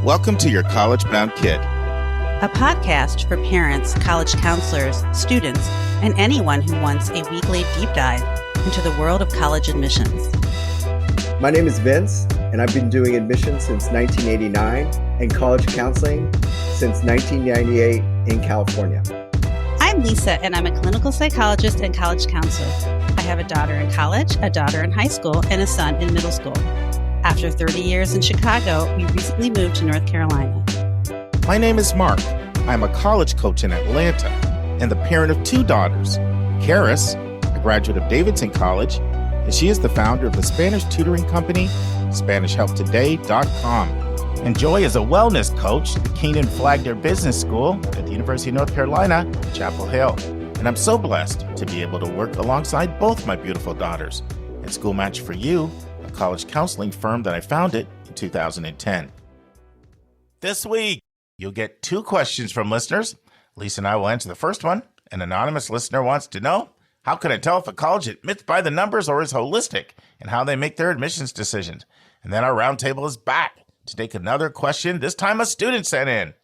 Welcome to Your College Bound Kid, a podcast for parents, college counselors, students, and anyone who wants a weekly deep dive into the world of college admissions. My name is Vince, and I've been doing admissions since 1989 and college counseling since 1998 in California. I'm Lisa, and I'm a clinical psychologist and college counselor. I have a daughter in college, a daughter in high school, and a son in middle school. After 30 years in Chicago, we recently moved to North Carolina. My name is Mark. I'm a college coach in Atlanta and the parent of two daughters. Karis, a graduate of Davidson College, and she is the founder of the Spanish tutoring company, SpanishHelpToday.com. And Joy is a wellness coach at the Keenan Flagler Business School at the University of North Carolina, Chapel Hill. And I'm so blessed to be able to work alongside both my beautiful daughters at School Match for You, a college counseling firm that I founded in 2010. This week, you'll get two questions from listeners. Lisa and I will answer the first one. An anonymous listener wants to know, how can I tell if a college admits by the numbers or is holistic and how they make their admissions decisions? And then our roundtable is back to take another question, this time a student sent in.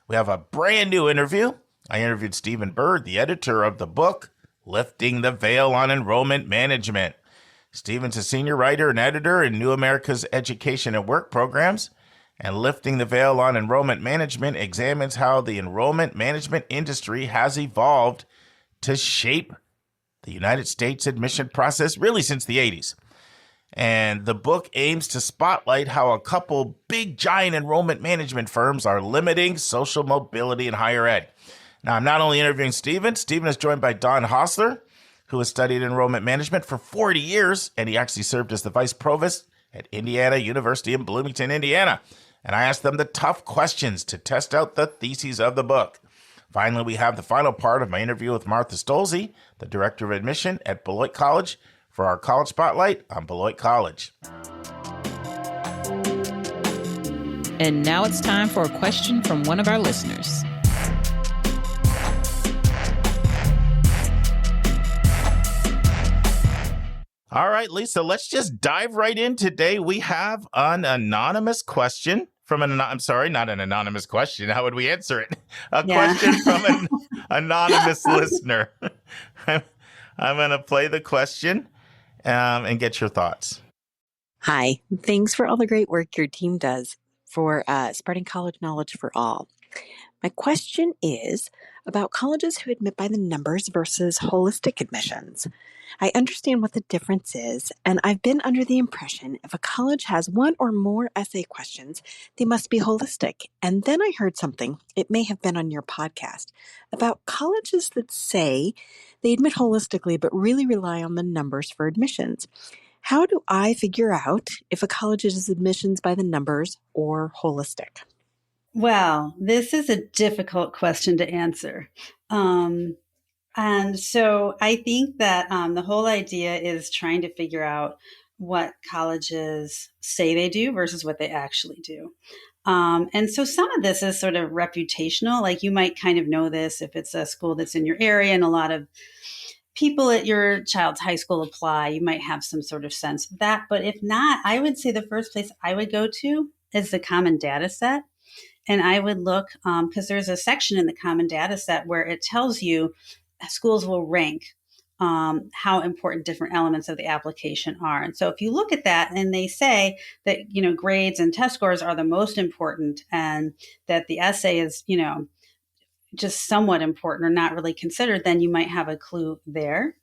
We have a brand new interview. I interviewed Stephen Burd, the editor of the book, Lifting the Veil on Enrollment Management. Stephen's a senior writer and editor in New America's Education and Work programs, and Lifting the Veil on Enrollment Management examines how the enrollment management industry has evolved to shape the United States admission process really since the 80s. And the book aims to spotlight how a couple big giant enrollment management firms are limiting social mobility in higher ed. Now, I'm not only interviewing Stephen is joined by Don Hossler, who has studied enrollment management for 40 years, and he actually served as the vice provost at Indiana University in Bloomington, Indiana. And I asked them the tough questions to test out the theses of the book. Finally, we have the final part of my interview with Martha Stolze, the director of admission at Beloit College, for our College Spotlight on Beloit College. And now it's time for a question from one of our listeners. All right, Lisa, let's just dive right in today. We have an anonymous question from not an anonymous question. How would we answer it? Question from an anonymous listener. I'm going to play the question and get your thoughts. Hi, thanks for all the great work your team does for spreading college knowledge for all. My question is about colleges who admit by the numbers versus holistic admissions. I understand what the difference is, and I've been under the impression if a college has one or more essay questions, they must be holistic. And then I heard something, it may have been on your podcast, about colleges that say they admit holistically but really rely on the numbers for admissions. How do I figure out if a college is admissions by the numbers or holistic? Well, this is a difficult question to answer. And so I think that the whole idea is trying to figure out what colleges say they do versus what they actually do. And so some of this is sort of reputational, like you might kind of know this if it's a school that's in your area and a lot of people at your child's high school apply, you might have some sort of sense of that. But if not, I would say the first place I would go to is the common data set. And I would look, because there's a section in the common data set where it tells you schools will rank how important different elements of the application are. And so if you look at that and they say that, grades and test scores are the most important and that the essay is, just somewhat important or not really considered, then you might have a clue there.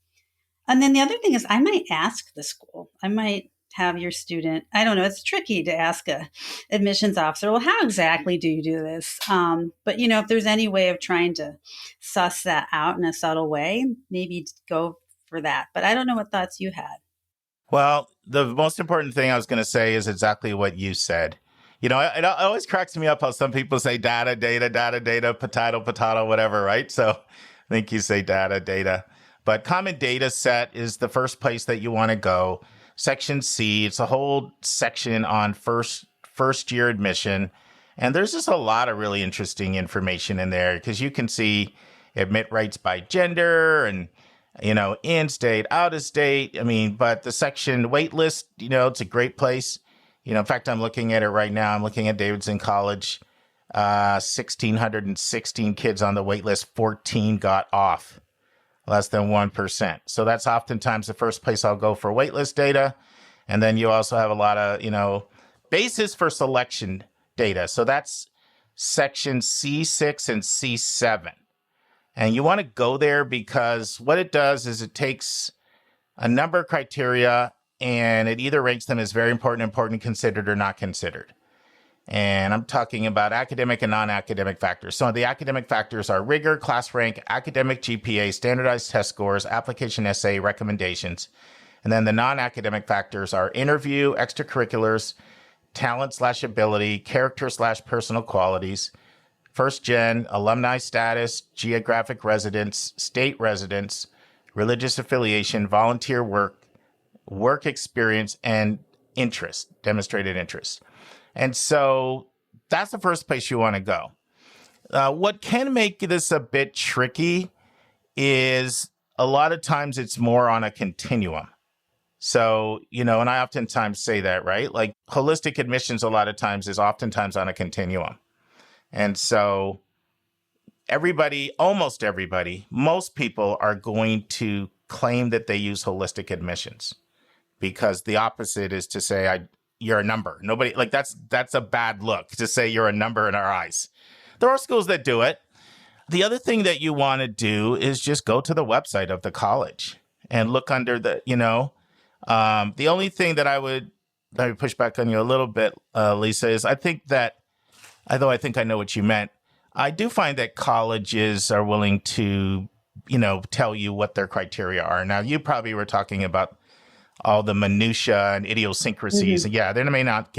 And then the other thing is I might ask the school. I might have your student, I don't know, it's tricky to ask a admissions officer, well, how exactly do you do this? But, if there's any way of trying to suss that out in a subtle way, maybe go for that. But I don't know what thoughts you had. Well, the most important thing I was going to say is exactly what you said. It always cracks me up how some people say data, potato, whatever, right? So I think you say data. But common data set is the first place that you want to go. Section C, it's a whole section on first year admission. And there's just a lot of really interesting information in there because you can see admit rates by gender and, in state, out of state. But the section wait list, it's a great place. In fact, I'm looking at it right now. I'm looking at Davidson College, 1,616 kids on the wait list, 14 got off, less than 1%. So that's oftentimes the first place I'll go for waitlist data. And then you also have a lot of, basis for selection data. So that's section C6 and C7. And you want to go there because what it does is it takes a number of criteria and it either ranks them as very important, considered, or not considered. And I'm talking about academic and non-academic factors. So the academic factors are rigor, class rank, academic GPA, standardized test scores, application essay, recommendations. And then the non-academic factors are interview, extracurriculars, talent/ability, character/personal qualities, first gen, alumni status, geographic residence, state residence, religious affiliation, volunteer work, work experience, and interest, demonstrated interest. And so that's the first place you want to go. What can make this a bit tricky is a lot of times it's more on a continuum. So, and I oftentimes say that, right? Like holistic admissions a lot of times is oftentimes on a continuum. And so almost everybody, most people are going to claim that they use holistic admissions because the opposite is to say, you're a number. Nobody, like that's a bad look to say you're a number in our eyes. There are schools that do it. The other thing that you want to do is just go to the website of the college and look under the, the only thing that I would push back on you a little bit, Lisa, is I think that, although I think I know what you meant, I do find that colleges are willing to, tell you what their criteria are. Now, you probably were talking about all the minutia and idiosyncrasies. Mm-hmm. Yeah, they may not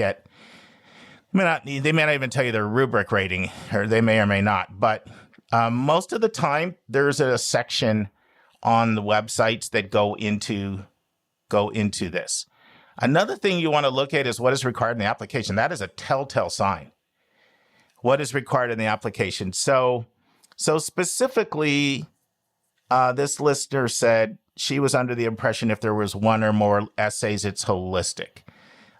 even tell you their rubric rating, or they may or may not. But most of the time, there's a section on the websites that go into this. Another thing you want to look at is what is required in the application. That is a telltale sign. What is required in the application? So specifically, this listener said she was under the impression if there was one or more essays, it's holistic.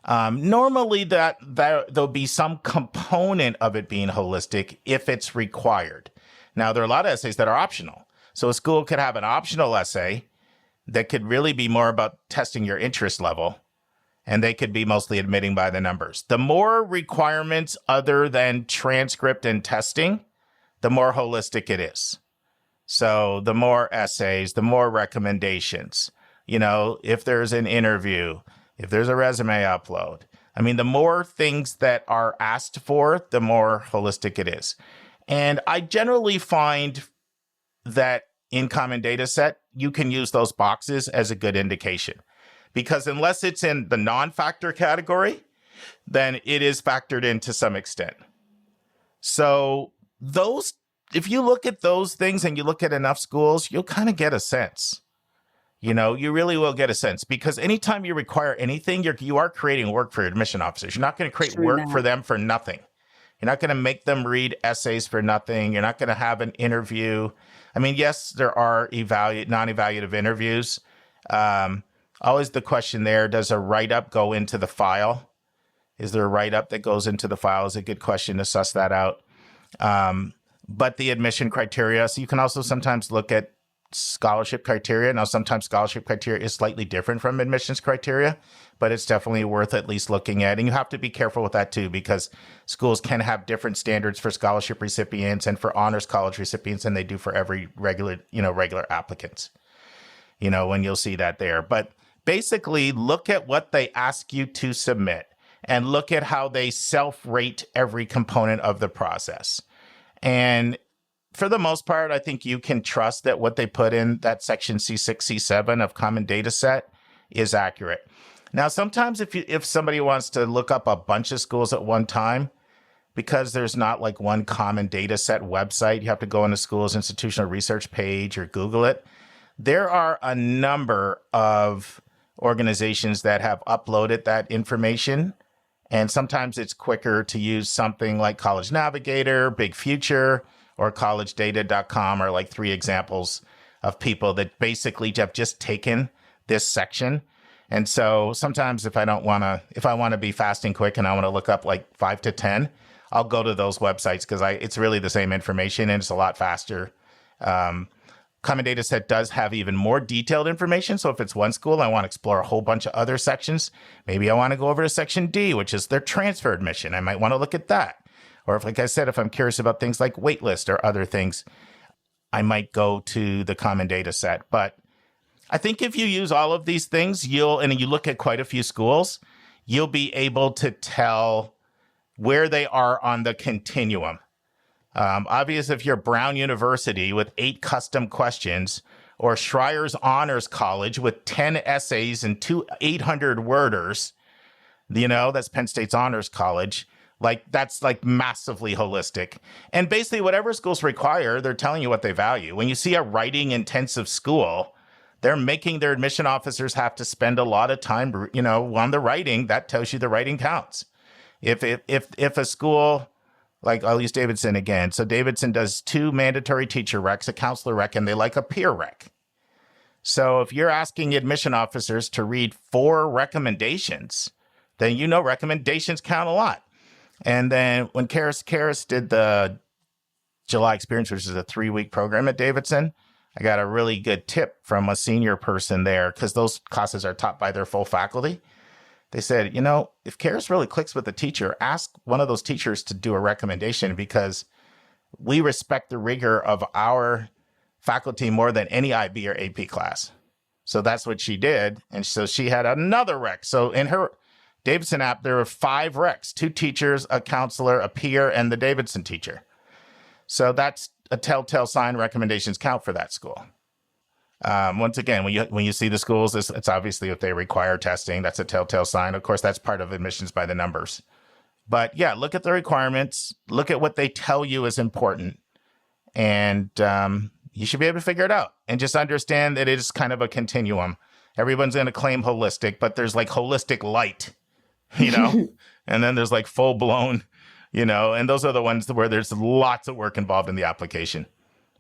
Normally, there'll be some component of it being holistic if it's required. Now, there are a lot of essays that are optional. So a school could have an optional essay that could really be more about testing your interest level, and they could be mostly admitting by the numbers. The more requirements other than transcript and testing, the more holistic it is. So the more essays, the more recommendations, if there's an interview, if there's a resume upload. I mean, the more things that are asked for, the more holistic it is. And I generally find that in Common Data Set, you can use those boxes as a good indication. Because unless it's in the non-factor category, then it is factored in to some extent. So if you look at those things and you look at enough schools, you'll kind of get a sense. You really will get a sense, because anytime you require anything, you are creating work for your admission officers. You're not going to create work for them for nothing. You're not going to make them read essays for nothing. You're not going to have an interview. I mean, yes, there are non-evaluative interviews. Always the question there, does a write-up go into the file? Is there a write-up that goes into the file? Is a good question to suss that out. But the admission criteria, so you can also sometimes look at scholarship criteria. Now, sometimes scholarship criteria is slightly different from admissions criteria, but it's definitely worth at least looking at. And you have to be careful with that too, because schools can have different standards for scholarship recipients and for honors college recipients than they do for every regular applicants, when you'll see that there. But basically, look at what they ask you to submit and look at how they self-rate every component of the process. And for the most part, I think you can trust that what they put in that section C6, C7 of Common Data Set is accurate. Now, sometimes if somebody wants to look up a bunch of schools at one time, because there's not like one Common Data Set website, you have to go on the school's institutional research page or Google it. There are a number of organizations that have uploaded that information. And sometimes it's quicker to use something like College Navigator, Big Future, or collegedata.com are like three examples of people that basically have just taken this section And so sometimes if I want to be fast and quick and I want to look up like 5 to 10, I'll go to those websites because it's really the same information and it's a lot faster. Common Data Set does have even more detailed information. So if it's one school, I want to explore a whole bunch of other sections. Maybe I want to go over to section D, which is their transfer admission. I might want to look at that. Or if, like I said, if I'm curious about things like waitlist or other things, I might go to the Common Data Set. But I think if you use all of these things, and you look at quite a few schools, you'll be able to tell where they are on the continuum. Obvious if you're Brown University with 8 custom questions, or Schreier's Honors College with 10 essays and 2 800-worders, that's Penn State's Honors College. That's massively holistic. And basically whatever schools require, they're telling you what they value. When you see a writing intensive school, they're making their admission officers have to spend a lot of time, on the writing. That tells you the writing counts. If a school, like I'll use Davidson again. So Davidson does 2 mandatory teacher recs, a counselor rec, and they like a peer rec. So if you're asking admission officers to read 4 recommendations, then recommendations count a lot. And then when Karis did the July Experience, which is a 3-week program at Davidson, I got a really good tip from a senior person there because those classes are taught by their full faculty. They said, if Karis really clicks with the teacher, ask one of those teachers to do a recommendation because we respect the rigor of our faculty more than any IB or AP class. So that's what she did. And so she had another rec. So in her Davidson app, there were 5 recs, 2 teachers, a counselor, a peer, and the Davidson teacher. So that's a telltale sign recommendations count for that school. Once again, when you see the schools, it's obviously if they require testing, that's a telltale sign. Of course, that's part of admissions by the numbers. But yeah, look at the requirements, look at what they tell you is important, and you should be able to figure it out. And just understand that it is kind of a continuum. Everyone's going to claim holistic, but there's like holistic light, and then there's like full blown, and those are the ones where there's lots of work involved in the application.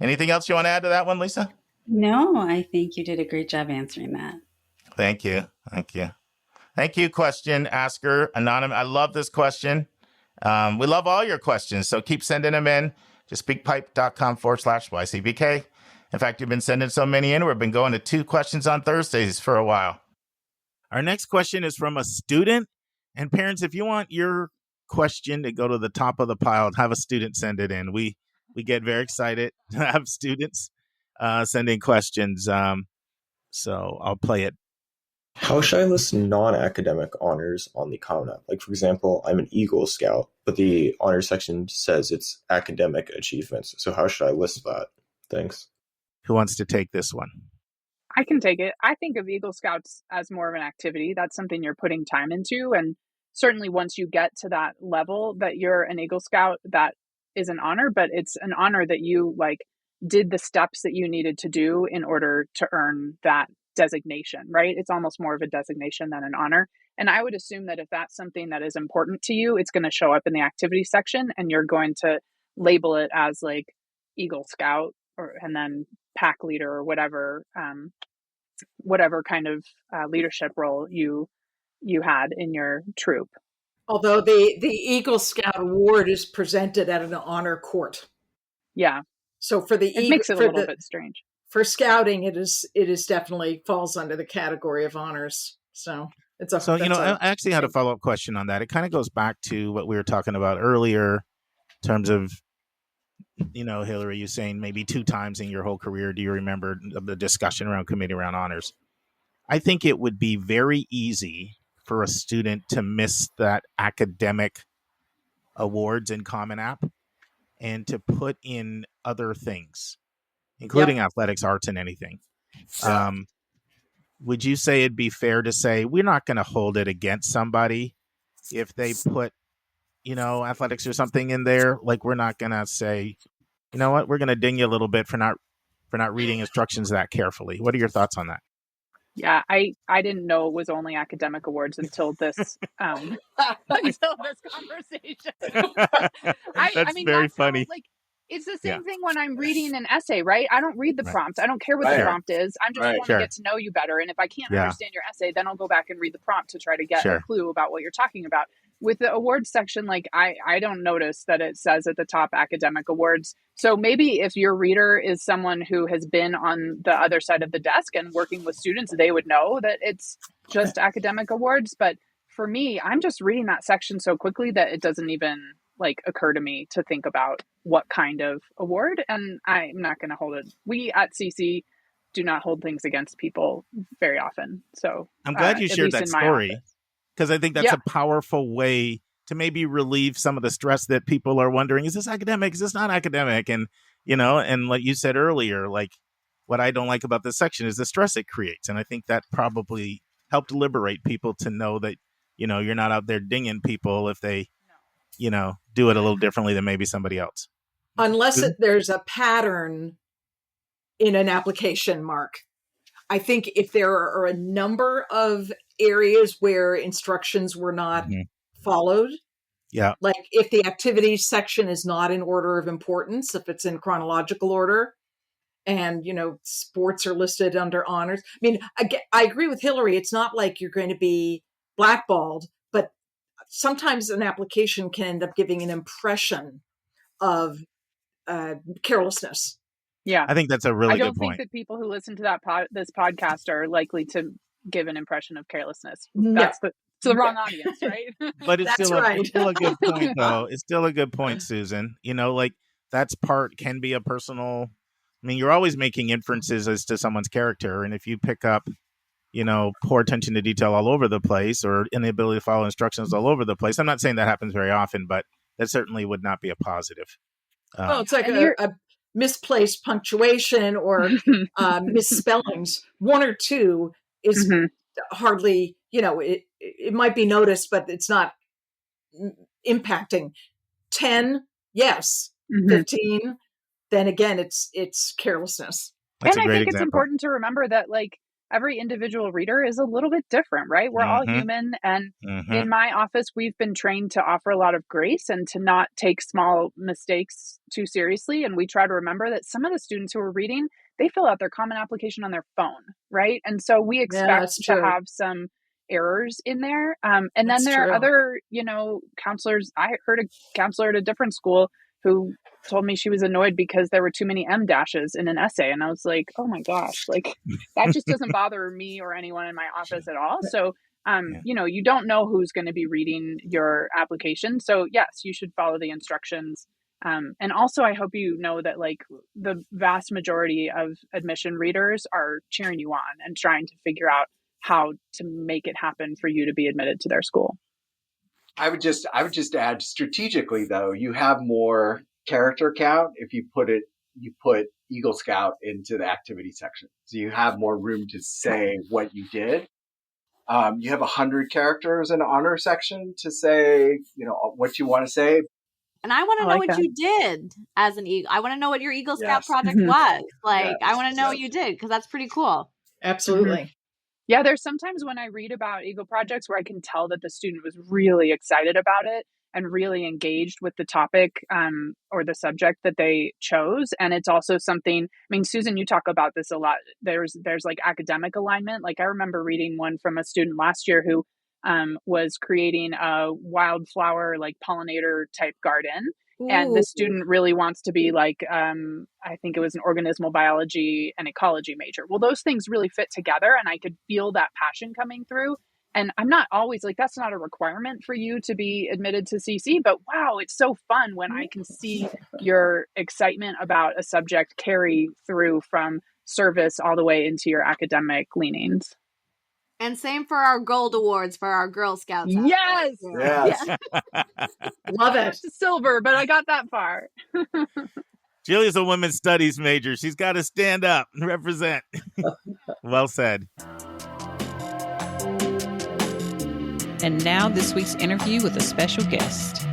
Anything else you want to add to that one, Lisa? No, I think you did a great job answering that. Thank you. Thank you, question asker, Anonymous. I love this question. We love all your questions, so keep sending them in. Just speakpipe.com/YCBK. In fact, you've been sending so many in. We've been going to 2 questions on Thursdays for a while. Our next question is from a student. And parents, if you want your question to go to the top of the pile, have a student send it in. We get very excited to have students sending questions. So I'll play it. How should I list non-academic honors on the Common App? Like, for example, I'm an Eagle Scout, but the honors section says it's academic achievements. So how should I list that? Thanks. Who wants to take this one? I can take it. I think of Eagle Scouts as more of an activity. That's something you're putting time into. And certainly once you get to that level that you're an Eagle Scout, that is an honor, but it's an honor that you did the steps that you needed to do in order to earn that designation, right? It's almost more of a designation than an honor. And I would assume that if that's something that is important to you, it's going to show up in the activity section and you're going to label it as Eagle Scout and then pack leader or whatever kind of leadership role you had in your troop. Although the Eagle Scout Award is presented at an honor court. Yeah. So for it makes it a little bit strange. For scouting, it is definitely falls under the category of honors. So it's a. So I actually had a follow-up question on that. It kind of goes back to what we were talking about earlier, in terms of, Hillary, you saying maybe 2 times in your whole career do you remember the discussion around committee around honors? I think it would be very easy for a student to miss that academic awards in Common App and to put in other things, including athletics, arts, and anything. Would you say it'd be fair to say we're not going to hold it against somebody if they put, athletics or something in there? We're not going to say, you know what, we're going to ding you a little bit for not reading instructions that carefully. What are your thoughts on that? Yeah, I didn't know it was only academic awards until this conversation. That's very funny. It's the same thing when I'm reading an essay, right? I don't read the prompt. I don't care what the Sure. prompt is. I just want to Sure. get to know you better. And if I can't Yeah. understand your essay, then I'll go back and read the prompt to try to get Sure. a clue about what you're talking about. With the awards section, like I don't notice that it says at the top academic awards. So maybe if your reader is someone who has been on the other side of the desk and working with students, they would know that it's just academic awards. But for me, I'm just reading that section so quickly that it doesn't even like occur to me to think about what kind of award. And I'm not going to hold it. We at CC do not hold things against people very often. So I'm glad you shared that story, because I think that's a powerful way to maybe relieve some of the stress that people are wondering, is this academic? Is this not academic? And, and like you said earlier, like what I don't like about this section is the stress it creates. And I think that probably helped liberate people to know that, you're not out there dinging people if they, do it a little differently than maybe somebody else. Unless there's a pattern in an application, Mark. I think if there are a number of areas where instructions were not followed, like if the activities section is not in order of importance, if it's in chronological order, and, sports are listed under honors. I mean, I agree with Hillary. It's not like you're going to be blackballed, but sometimes an application can end up giving an impression of carelessness. Yeah. I think that's a really good point. I don't think that people who listen to this podcast are likely to give an impression of carelessness. That's the wrong audience, right? But it's still a good point, though. It's still a good point, Susan. Like that's can be a personal. I mean, you're always making inferences as to someone's character. And if you pick up, poor attention to detail all over the place or inability to follow instructions all over the place. I'm not saying that happens very often, but that certainly would not be a positive. It's like a misplaced punctuation or misspellings. One or two is hardly, it might be noticed, but it's not impacting. 10, yes. 15, then again, it's carelessness. That's and a great I think example. It's important to remember that every individual reader is a little bit different, right? We're all human. And in my office, we've been trained to offer a lot of grace and to not take small mistakes too seriously. And we try to remember that some of the students who are reading, they fill out their common application on their phone, right? And so we expect to have some errors in there. And then there are other, counselors. I heard a counselor at a different school who told me she was annoyed because there were too many M dashes in an essay. And I was like, oh my gosh, that just doesn't bother me or anyone in my office at all. So, you don't know who's going to be reading your application. So yes, you should follow the instructions. And also I hope you know that the vast majority of admission readers are cheering you on and trying to figure out how to make it happen for you to be admitted to their school. I would just add strategically though, you have more character count if you put Eagle Scout into the activity section. So you have more room to say what you did. You have 100 characters in the honor section to say, what you want to say. And I want to know what you did as an Eagle. I want to know what your Eagle Scout project was. I want to know what you did because that's pretty cool. Absolutely. Yeah, there's sometimes when I read about Eagle projects where I can tell that the student was really excited about it and really engaged with the topic or the subject that they chose. And it's also something, I mean, Susan, you talk about this a lot. There's academic alignment. I remember reading one from a student last year who was creating a wildflower, pollinator type garden. Ooh. And the student really wants to be I think it was an organismal biology and ecology major. Well, those things really fit together and I could feel that passion coming through. And I'm not always that's not a requirement for you to be admitted to CC, but wow, it's so fun when I can see your excitement about a subject carry through from service all the way into your academic leanings. And same for our gold awards for our Girl Scouts. Yes. Love it. Silver, but I got that far. Julia's a women's studies major. She's got to stand up and represent. Well said. And now this week's interview with a special guest.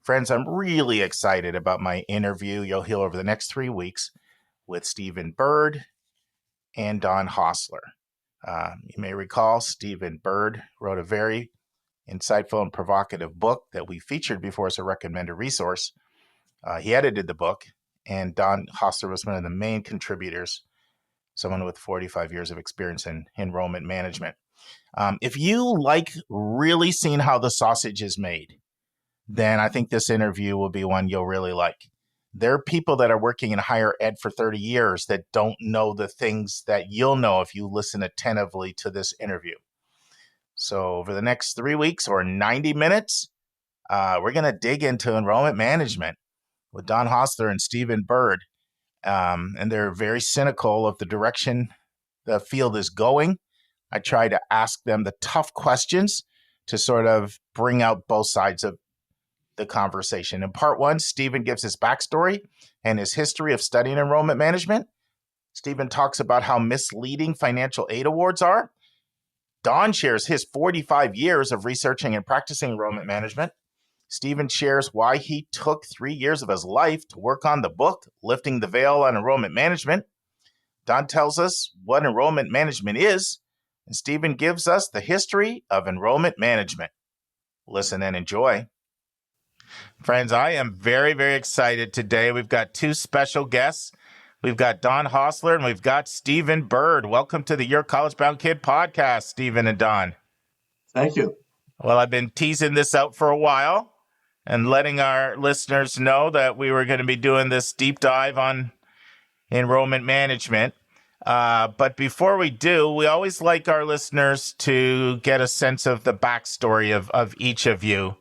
Friends, I'm really excited about my interview you'll hear over the next 3 weeks with Stephen Burd and Don Hossler. You may recall Stephen Burd wrote a very insightful and provocative book that we featured before as a recommended resource. He edited the book, and Don Hossler was one of the main contributors, someone with 45 years of experience in enrollment management. If you like really seeing how the sausage is made, then I think this interview will be one you'll really like. There are people that are working in higher ed for 30 years that don't know the things that you'll know if you listen attentively to this interview. So over the next 3 weeks or 90 minutes, we're going to dig into enrollment management with Don Hossler and Stephen Burd. And they're very cynical of the direction the field is going. I try to ask them the tough questions to sort of bring out both sides of the conversation. In part one, Stephen gives his backstory and his history of studying enrollment management. Stephen talks about how misleading financial aid awards are. Don shares his 45 years of researching and practicing enrollment management. Stephen shares why he took 3 years of his life to work on the book, Lifting the Veil on Enrollment Management. Don tells us what enrollment management is, and Stephen gives us the history of enrollment management. Listen and enjoy. Friends, I am very, very excited today. We've got two special guests. We've got Don Hossler and we've got Stephen Burd. Welcome to the Your College Bound Kid podcast, Stephen and Don. Thank you. Well, I've been teasing this out for a while and letting our listeners know that we were going to be doing this deep dive on enrollment management. But before we do, we always like our listeners to get a sense of the backstory of each of you.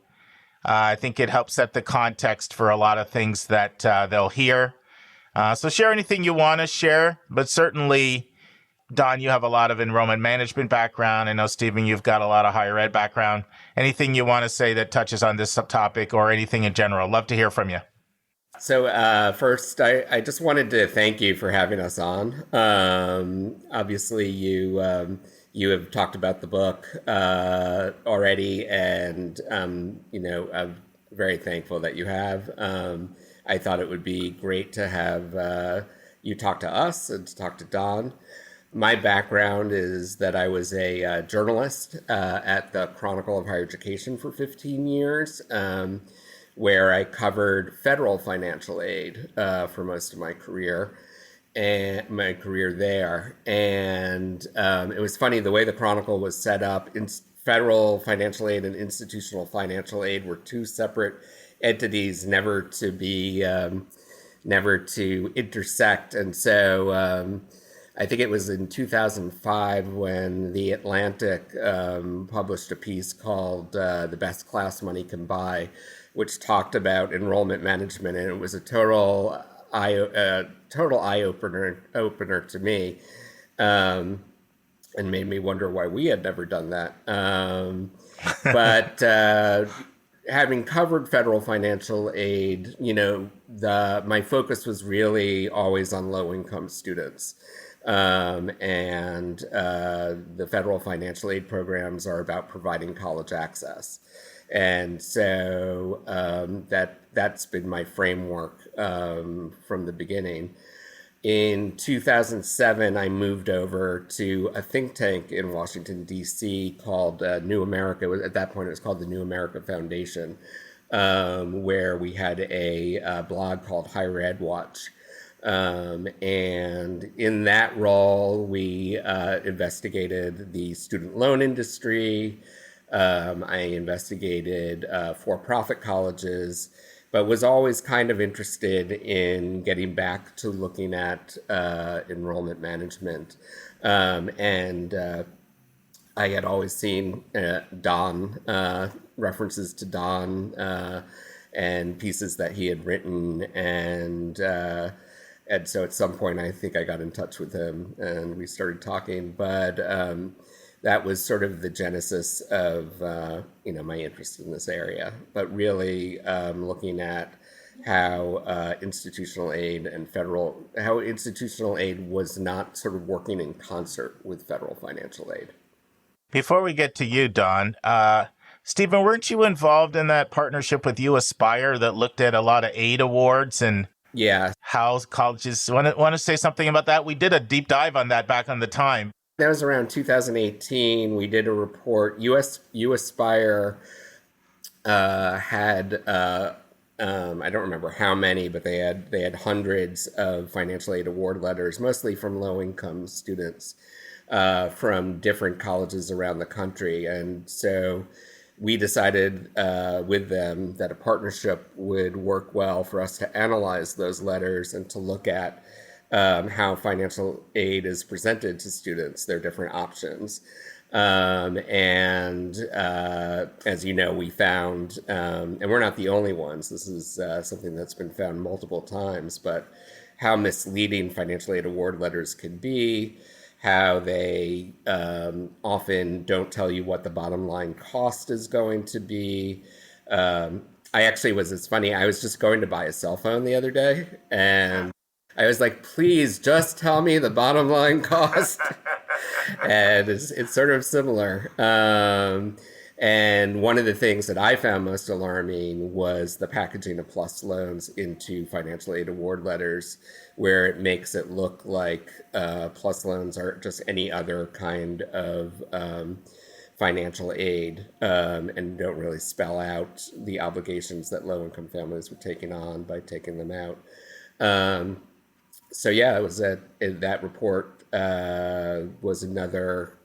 I think it helps set the context for a lot of things that they'll hear. So share anything you want to share, but certainly, Don, you have a lot of enrollment management background. I know, Stephen, you've got a lot of higher ed background. Anything you want to say that touches on this topic or anything in general? Love to hear from you. So first, I just wanted to thank you for having us on. Obviously, you have talked about the book already, and I'm very thankful that you have. I thought it would be great to have you talk to us and to talk to Don. My background is that I was a journalist at the Chronicle of Higher Education for 15 years, where I covered federal financial aid for most of my career there. And it was funny, the way the Chronicle was set up, federal financial aid and institutional financial aid were two separate entities, never to intersect. And so I think it was in 2005 when The Atlantic published a piece called The Best Class Money Can Buy, which talked about enrollment management, and it was a total eye-opener to me, and made me wonder why we had never done that. But having covered federal financial aid, my focus was really always on low-income students. And the federal financial aid programs are about providing college access. And so that's been my framework from the beginning. In 2007, I moved over to a think tank in Washington, D.C. called New America. At that point, it was called the New America Foundation, where we had a blog called Higher Ed Watch. And in that role, we investigated the student loan industry. I investigated for-profit colleges, but was always kind of interested in getting back to looking at enrollment management. And I had always seen Don, references to Don and pieces that he had written. And so at some point, I think I got in touch with him and we started talking. But that was sort of the genesis of my interest in this area. But really looking at how institutional aid was not sort of working in concert with federal financial aid. Before we get to you, Don, Stephen, weren't you involved in that partnership with You Aspire that looked at a lot of aid awards and how colleges want to say something about that? We did a deep dive on that back on the time. That was around 2018. We did a report. U.S. Aspire had I don't remember how many, but they had hundreds of financial aid award letters, mostly from low-income students from different colleges around the country. And so we decided with them that a partnership would work well for us to analyze those letters and to look at how financial aid is presented to students, their different options. And as you know, we found, and we're not the only ones, this is something that's been found multiple times, but how misleading financial aid award letters can be, how they often don't tell you what the bottom line cost is going to be. It's funny, I was just going to buy a cell phone the other day, and I was like, please just tell me the bottom line cost. And it's sort of similar. And one of the things that I found most alarming was the packaging of PLUS loans into financial aid award letters, where it makes it look like PLUS loans are just any other kind of financial aid, and don't really spell out the obligations that low-income families were taking on by taking them out. So yeah, it was that report was another,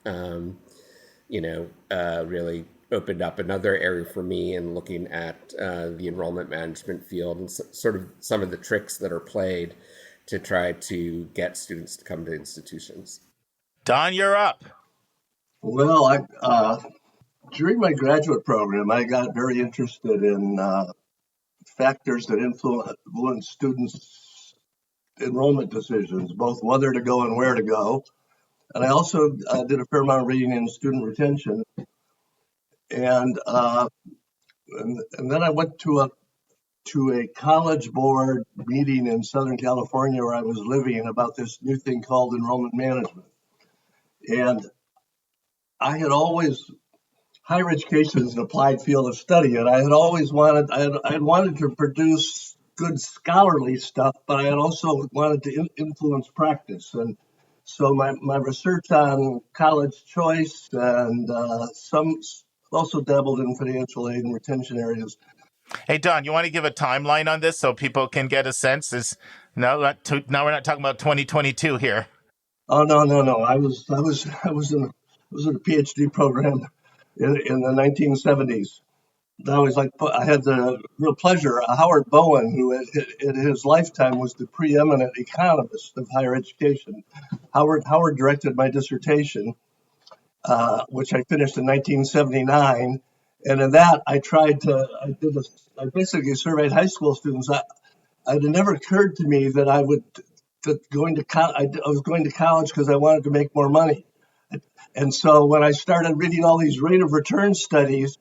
really opened up another area for me in looking at the enrollment management field and sort of some of the tricks that are played to try to get students to come to institutions. Don, you're up. Well, during my graduate program, I got very interested in factors that influence students' enrollment decisions, both whether to go and where to go. And I also did a fair amount of reading in student retention. And then I went to a college board meeting in Southern California where I was living about this new thing called enrollment management. And I had always, higher education is an applied field of study, and I had always wanted to produce good scholarly stuff, but I had also wanted to influence practice. And so my research on college choice and some also dabbled in financial aid and retention areas. Hey, Don, you want to give a timeline on this so people can get a sense? Now we're not talking about 2022 here. Oh, no. I was in a PhD program in the 1970s. I had the real pleasure. Howard Bowen, who in his lifetime was the preeminent economist of higher education. Howard directed my dissertation, which I finished in 1979. And in that, I basically surveyed high school students. It had never occurred to me that I was going to college because I wanted to make more money. And so when I started reading all these rate of return studies,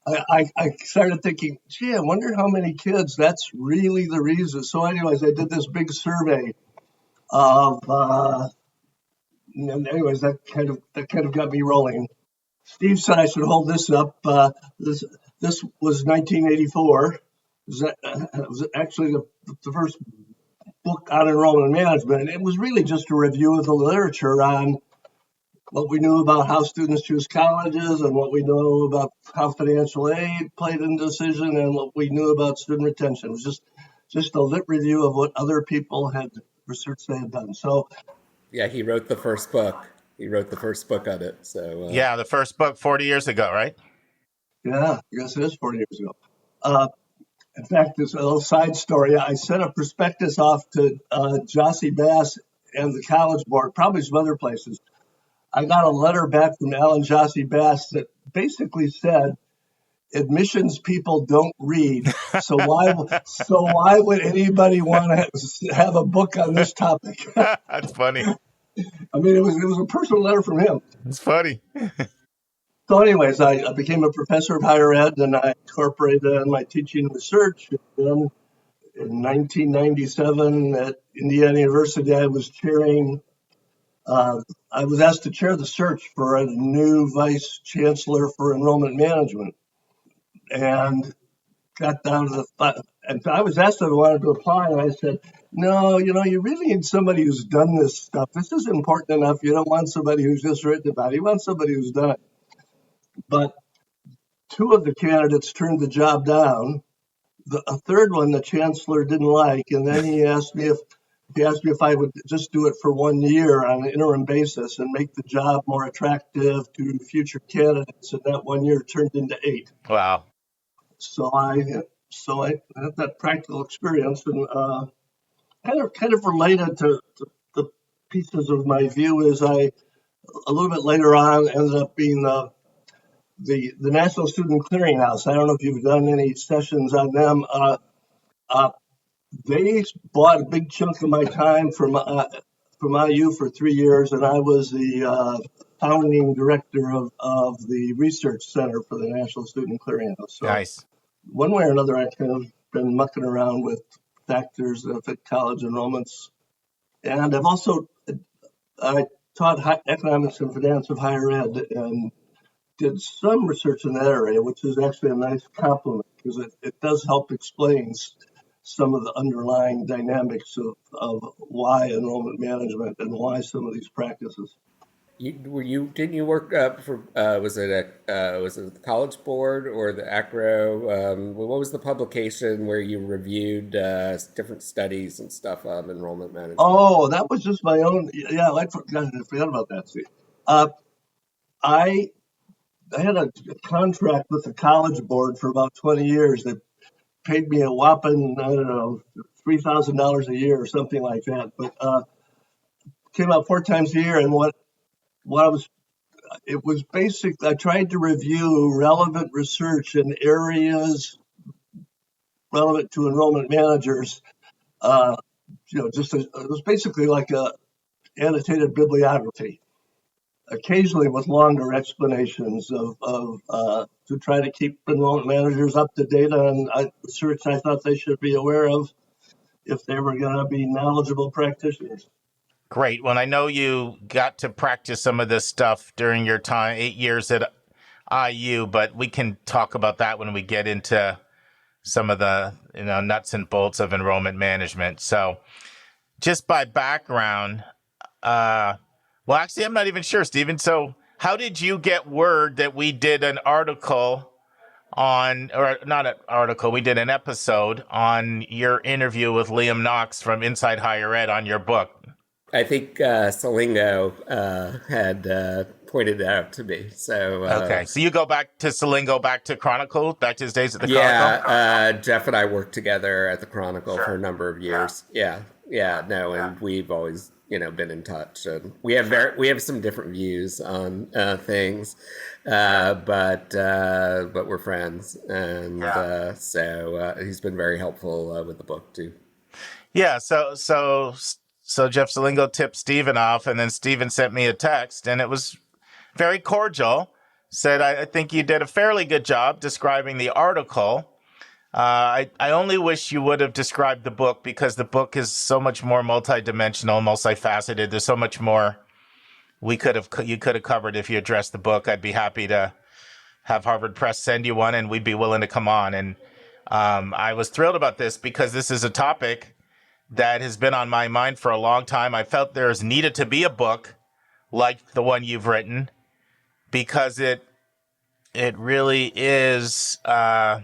I started thinking, gee, I wonder how many kids that's really the reason. So anyways, I did this big survey of, anyways, that kind of got me rolling. Steve said I should hold this up. This was 1984. It was actually the first book on enrollment management, and it was really just a review of the literature on what we knew about how students choose colleges and what we know about how financial aid played in the decision and what we knew about student retention. It was just a lit review of what other people had research they had done. So, yeah, he wrote the first book. He wrote the first book on it. So yeah, the first book 40 years ago, right? Yeah, I guess it is 40 years ago. In fact, there's a little side story. I sent a prospectus off to Jossie Bass and the College Board, probably some other places. I got a letter back from Alan Jossie Bass that basically said, admissions people don't read, so why would anybody want to have a book on this topic? That's funny. I mean, it was a personal letter from him. It's funny. So anyways, I became a professor of higher ed, and I incorporated that in my teaching and research. And then in 1997 at Indiana University, I was asked to chair the search for a new vice chancellor for enrollment management. And got down to and I was asked if I wanted to apply, and I said, no, you really need somebody who's done this stuff. This is important enough. You don't want somebody who's just written about it. You want somebody who's done it. But two of the candidates turned the job down. A third one, the chancellor didn't like, and then he asked me if I would just do it for 1 year on an interim basis and make the job more attractive to future candidates. And that 1 year turned into 8. Wow. So I had that practical experience, and kind of related to the pieces of my view is a little bit later on ended up being the National Student Clearinghouse. I don't know if you've done any sessions on them. They bought a big chunk of my time from IU for 3 years, and I was the founding director of the research center for the National Student Clearinghouse. So nice. One way or another, I've kind of been mucking around with factors that affect college enrollments. And I've also taught economics and finance of higher ed and did some research in that area, which is actually a nice compliment because it does help explain some of the underlying dynamics of why enrollment management and why some of these practices. Didn't you work for was it the College Board or the ACRO? What was the publication where you reviewed different studies and stuff on enrollment management? Oh, that was just my own. Yeah, I forgot about that. See, I had a contract with the College Board for about 20 years that paid me a whopping, I don't know, $3,000 a year or something like that. But came out 4 times a year, and it was basic. I tried to review relevant research in areas relevant to enrollment managers. It was basically like a annotated bibliography, occasionally with longer explanations to try to keep enrollment managers up to date on research I thought they should be aware of if they were going to be knowledgeable practitioners. Great. Well, I know you got to practice some of this stuff during your time, 8 years at IU, but we can talk about that when we get into some of the nuts and bolts of enrollment management. So just by background, well, actually, I'm not even sure, Stephen. So how did you get word that we did an article we did an episode on your interview with Liam Knox from Inside Higher Ed on your book? I think Salingo had pointed it out to me. So okay, so you go back to Salingo, back to Chronicle, back to his days at the Chronicle? Yeah, Jeff and I worked together at the Chronicle for a number of years. And we've always been in touch, and we have some different views on things, but we're friends, and so he's been very helpful with the book too. Yeah, so Jeff Salingo tipped Stephen off, and then Stephen sent me a text, and it was very cordial. Said, I think you did a fairly good job describing the article. I only wish you would have described the book, because the book is so much more multidimensional, multifaceted. There's so much more you could have covered if you addressed the book. I'd be happy to have Harvard Press send you one, and we'd be willing to come on. And I was thrilled about this because this is a topic that has been on my mind for a long time. I felt there's needed to be a book like the one you've written, because it really is. I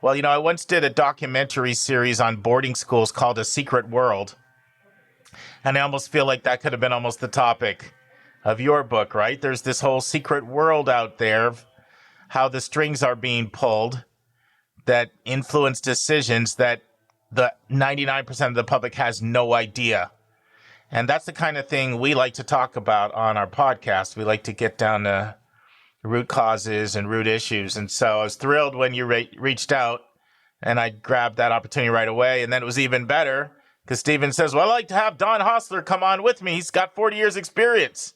once did a documentary series on boarding schools called A Secret World, and I almost feel like that could have been almost the topic of your book, right? There's this whole secret world out there of how the strings are being pulled that influence decisions that the 99% of the public has no idea. And that's the kind of thing we like to talk about on our podcast. We like to get down to root causes and root issues. And so I was thrilled when you reached out, and I grabbed that opportunity right away. And then it was even better because Stephen says, well, I'd like to have Don Hossler come on with me. He's got 40 years experience.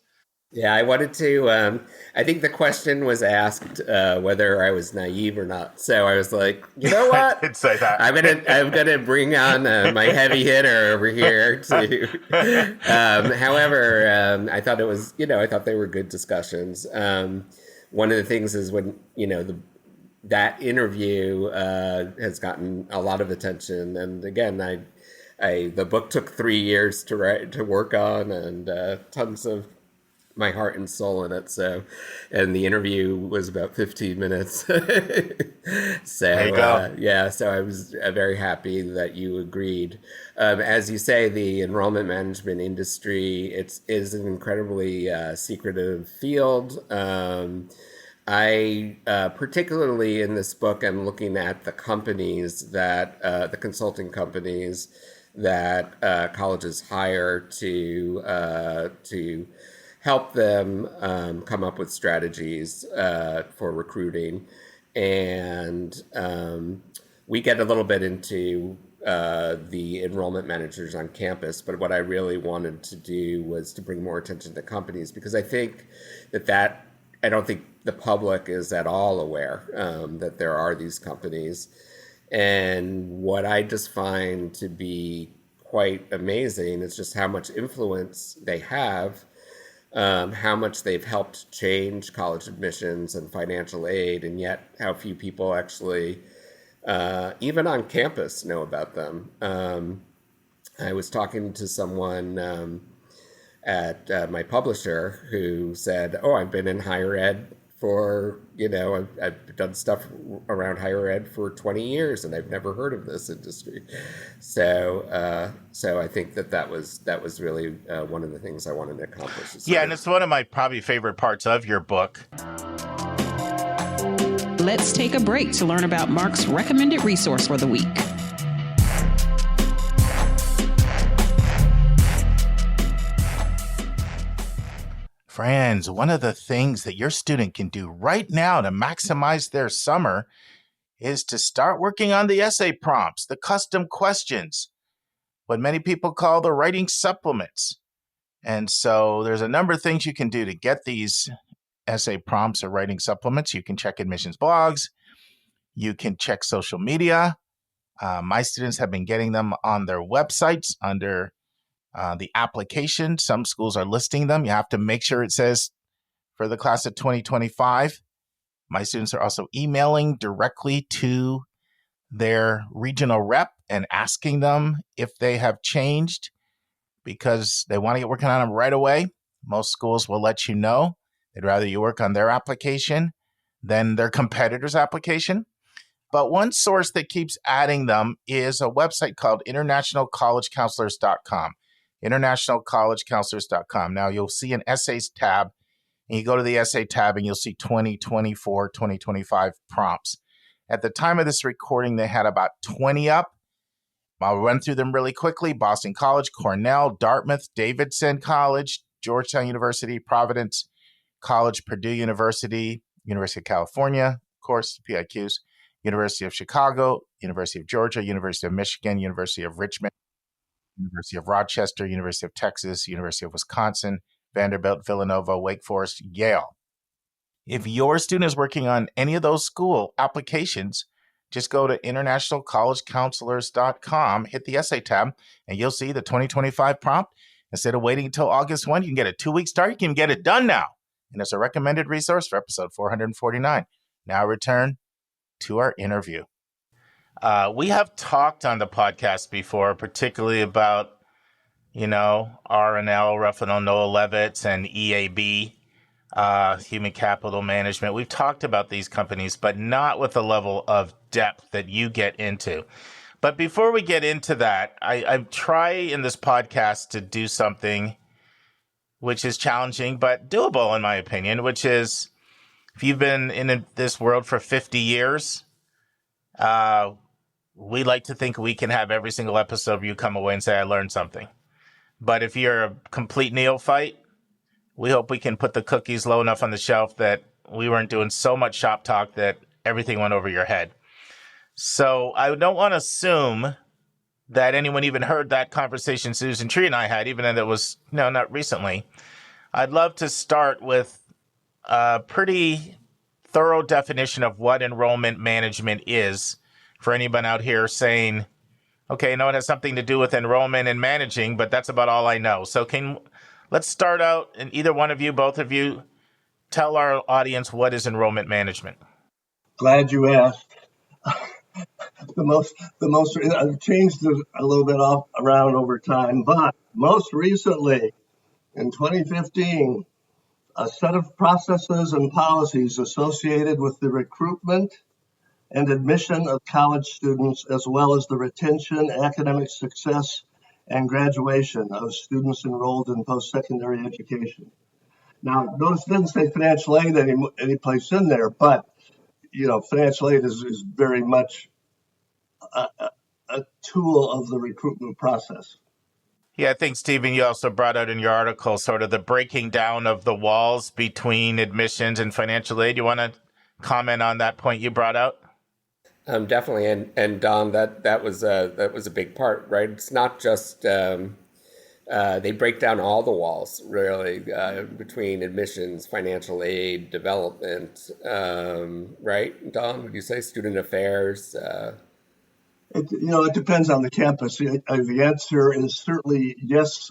Yeah, I wanted to, I think the question was asked whether I was naive or not. So I was like, you know what? I did say that. I'm gonna bring on my heavy hitter over here to, however, I thought it was, I thought they were good discussions. One of the things is when, that interview has gotten a lot of attention. And again, the book took 3 years to work on, and tons of my heart and soul in it. So, and the interview was about 15 minutes. So there you go. Yeah, so I was very happy that you agreed. As you say, the enrollment management industry, is an incredibly secretive field. I particularly in this book, I'm looking at the companies that the consulting companies that colleges hire to help them come up with strategies for recruiting. And we get a little bit into the enrollment managers on campus, but what I really wanted to do was to bring more attention to companies, because I think that I don't think the public is at all aware that there are these companies. And what I just find to be quite amazing is just how much influence they have, how much they've helped change college admissions and financial aid, and yet how few people actually, even on campus, know about them. I was talking to someone at my publisher who said, "Oh, I've been in higher ed for, I've done stuff around higher ed for 20 years and I've never heard of this industry." So I think that was really one of the things I wanted to accomplish. Yeah, and it's one of my probably favorite parts of your book. Let's take a break to learn about Mark's recommended resource for the week. Friends, one of the things that your student can do right now to maximize their summer is to start working on the essay prompts, the custom questions, what many people call the writing supplements. And so there's a number of things you can do to get these essay prompts or writing supplements. You can check admissions blogs. You can check social media. My students have been getting them on their websites under the application. Some schools are listing them. You have to make sure it says for the class of 2025. My students are also emailing directly to their regional rep and asking them if they have changed, because they want to get working on them right away. Most schools will let you know. They'd rather you work on their application than their competitor's application. But one source that keeps adding them is a website called internationalcollegecounselors.com. internationalcollegecounselors.com. Now, you'll see an essays tab, and you go to the essay tab, and you'll see 2024, 2025 prompts. At the time of this recording, they had about 20 up. I'll run through them really quickly. Boston College, Cornell, Dartmouth, Davidson College, Georgetown University, Providence College, Purdue University, University of California, of course, PIQs, University of Chicago, University of Georgia, University of Michigan, University of Richmond, University of Rochester, University of Texas, University of Wisconsin, Vanderbilt, Villanova, Wake Forest, Yale. If your student is working on any of those school applications, just go to internationalcollegecounselors.com, hit the essay tab, and you'll see the 2025 prompt. Instead of waiting until August 1, you can get a 2-week start. You can get it done now. And it's a recommended resource for episode 449. Now return to our interview. We have talked on the podcast before, particularly about, R&L, Ruffino Noah Levitz, and EAB, Human Capital Management. We've talked about these companies, but not with the level of depth that you get into. But before we get into that, I try in this podcast to do something which is challenging but doable, in my opinion, which is, if you've been in this world for 50 years, we like to think we can have every single episode of you come away and say, I learned something. But if you're a complete neophyte, we hope we can put the cookies low enough on the shelf that we weren't doing so much shop talk that everything went over your head. So I don't want to assume that anyone even heard that conversation Susan Tree and I had, even though it was, not recently. I'd love to start with a pretty thorough definition of what enrollment management is for anyone out here saying, okay, it has something to do with enrollment and managing, but that's about all I know. So let's start out, and either one of you, both of you, tell our audience what is enrollment management. Glad you asked. I've changed it a little bit around over time, but most recently in 2015, a set of processes and policies associated with the recruitment and admission of college students, as well as the retention, academic success, and graduation of students enrolled in post-secondary education. Now, notice it didn't say financial aid any place in there, but financial aid is very much a tool of the recruitment process. Yeah, I think, Stephen, you also brought out in your article sort of the breaking down of the walls between admissions and financial aid. You want to comment on that point you brought out? Definitely, and Don, that was a big part, right? It's not just they break down all the walls really between admissions, financial aid, development, right? Don, would you say student affairs? It depends on the campus. The answer is certainly yes.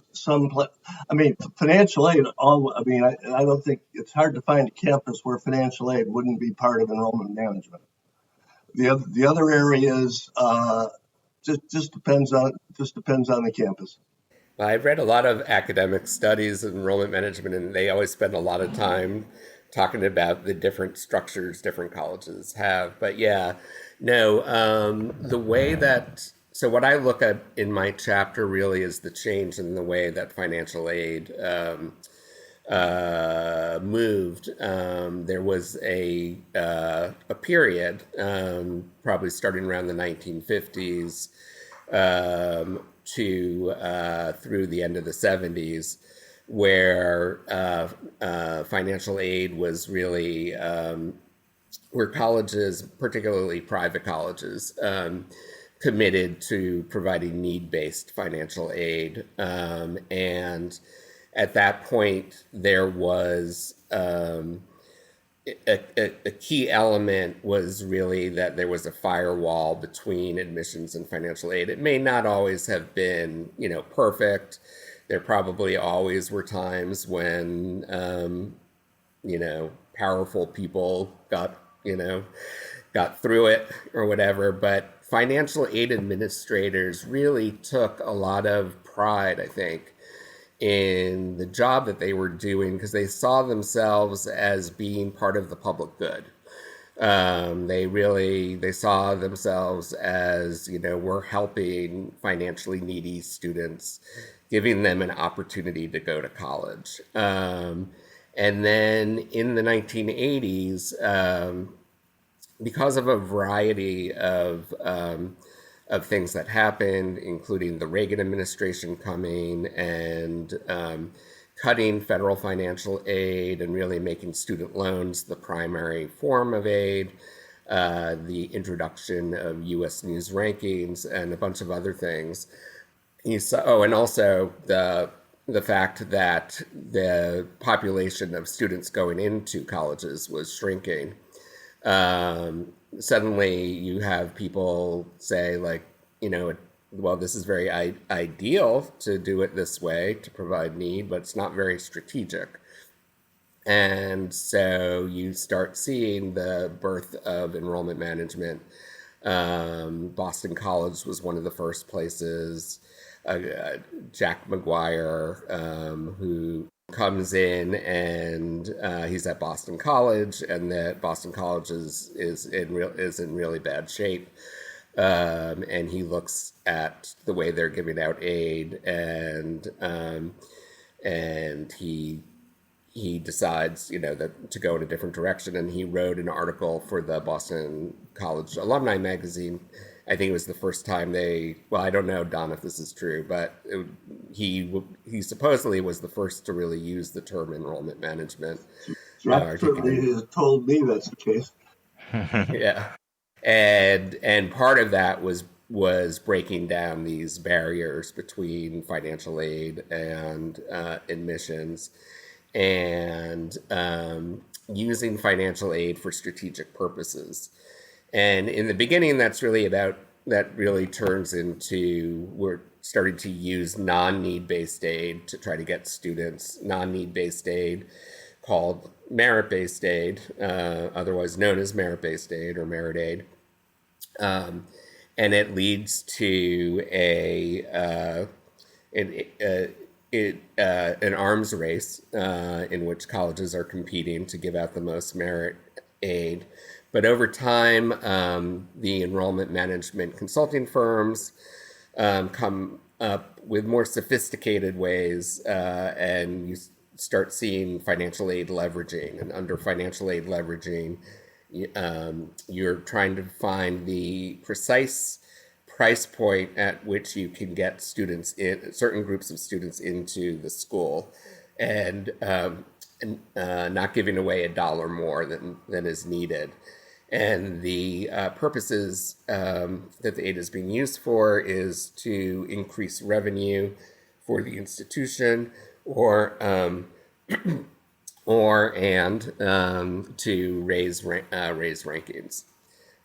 Financial aid. I don't think it's hard to find a campus where financial aid wouldn't be part of enrollment management. The other areas just depends on the campus. I've read a lot of academic studies in enrollment management, and they always spend a lot of time talking about the different structures different colleges have. But yeah, no, the way that, so what I look at in my chapter really is the change in the way that financial aid moved. There was a period, probably starting around the 1950s, through the end of the 70s, where financial aid was really where colleges, particularly private colleges, committed to providing need-based financial aid. And at that point, there was a key element was really that there was a firewall between admissions and financial aid. It may not always have been, perfect. There probably always were times when, powerful people got through it or whatever. But financial aid administrators really took a lot of pride, I think, in the job that they were doing because they saw themselves as being part of the public good. They saw themselves as, we're helping financially needy students, giving them an opportunity to go to college. And then in the 1980s, because of a variety of things that happened, including the Reagan administration coming and cutting federal financial aid and really making student loans the primary form of aid, the introduction of U.S. News rankings, and a bunch of other things. And also the fact that the population of students going into colleges was shrinking. Suddenly you have people say this is very ideal to do it this way to provide need, but it's not very strategic. And so you start seeing the birth of enrollment management. Boston College was one of the first places. Jack McGuire, who comes in and he's at Boston College, and that Boston College is in really bad shape. And he looks at the way they're giving out aid, and he decides, that to go in a different direction. And he wrote an article for the Boston College Alumni Magazine. I think it was the first time I don't know, Don, if this is true, but he supposedly was the first to really use the term enrollment management. Jack certainly has told me that's the case. Yeah. And part of that was breaking down these barriers between financial aid and admissions, and using financial aid for strategic purposes. And in the beginning, that really turns into, we're starting to use non-need-based aid to try to get students, non-need-based aid called merit-based aid, otherwise known as merit-based aid or merit aid. And it leads to an arms race in which colleges are competing to give out the most merit aid. But over time, the enrollment management consulting firms come up with more sophisticated ways, and you start seeing financial aid leveraging. And under financial aid leveraging, you're trying to find the precise price point at which you can get students in, certain groups of students into the school, and not giving away a dollar more than is needed. And the purposes that the aid is being used for is to increase revenue for the institution, or to raise rankings.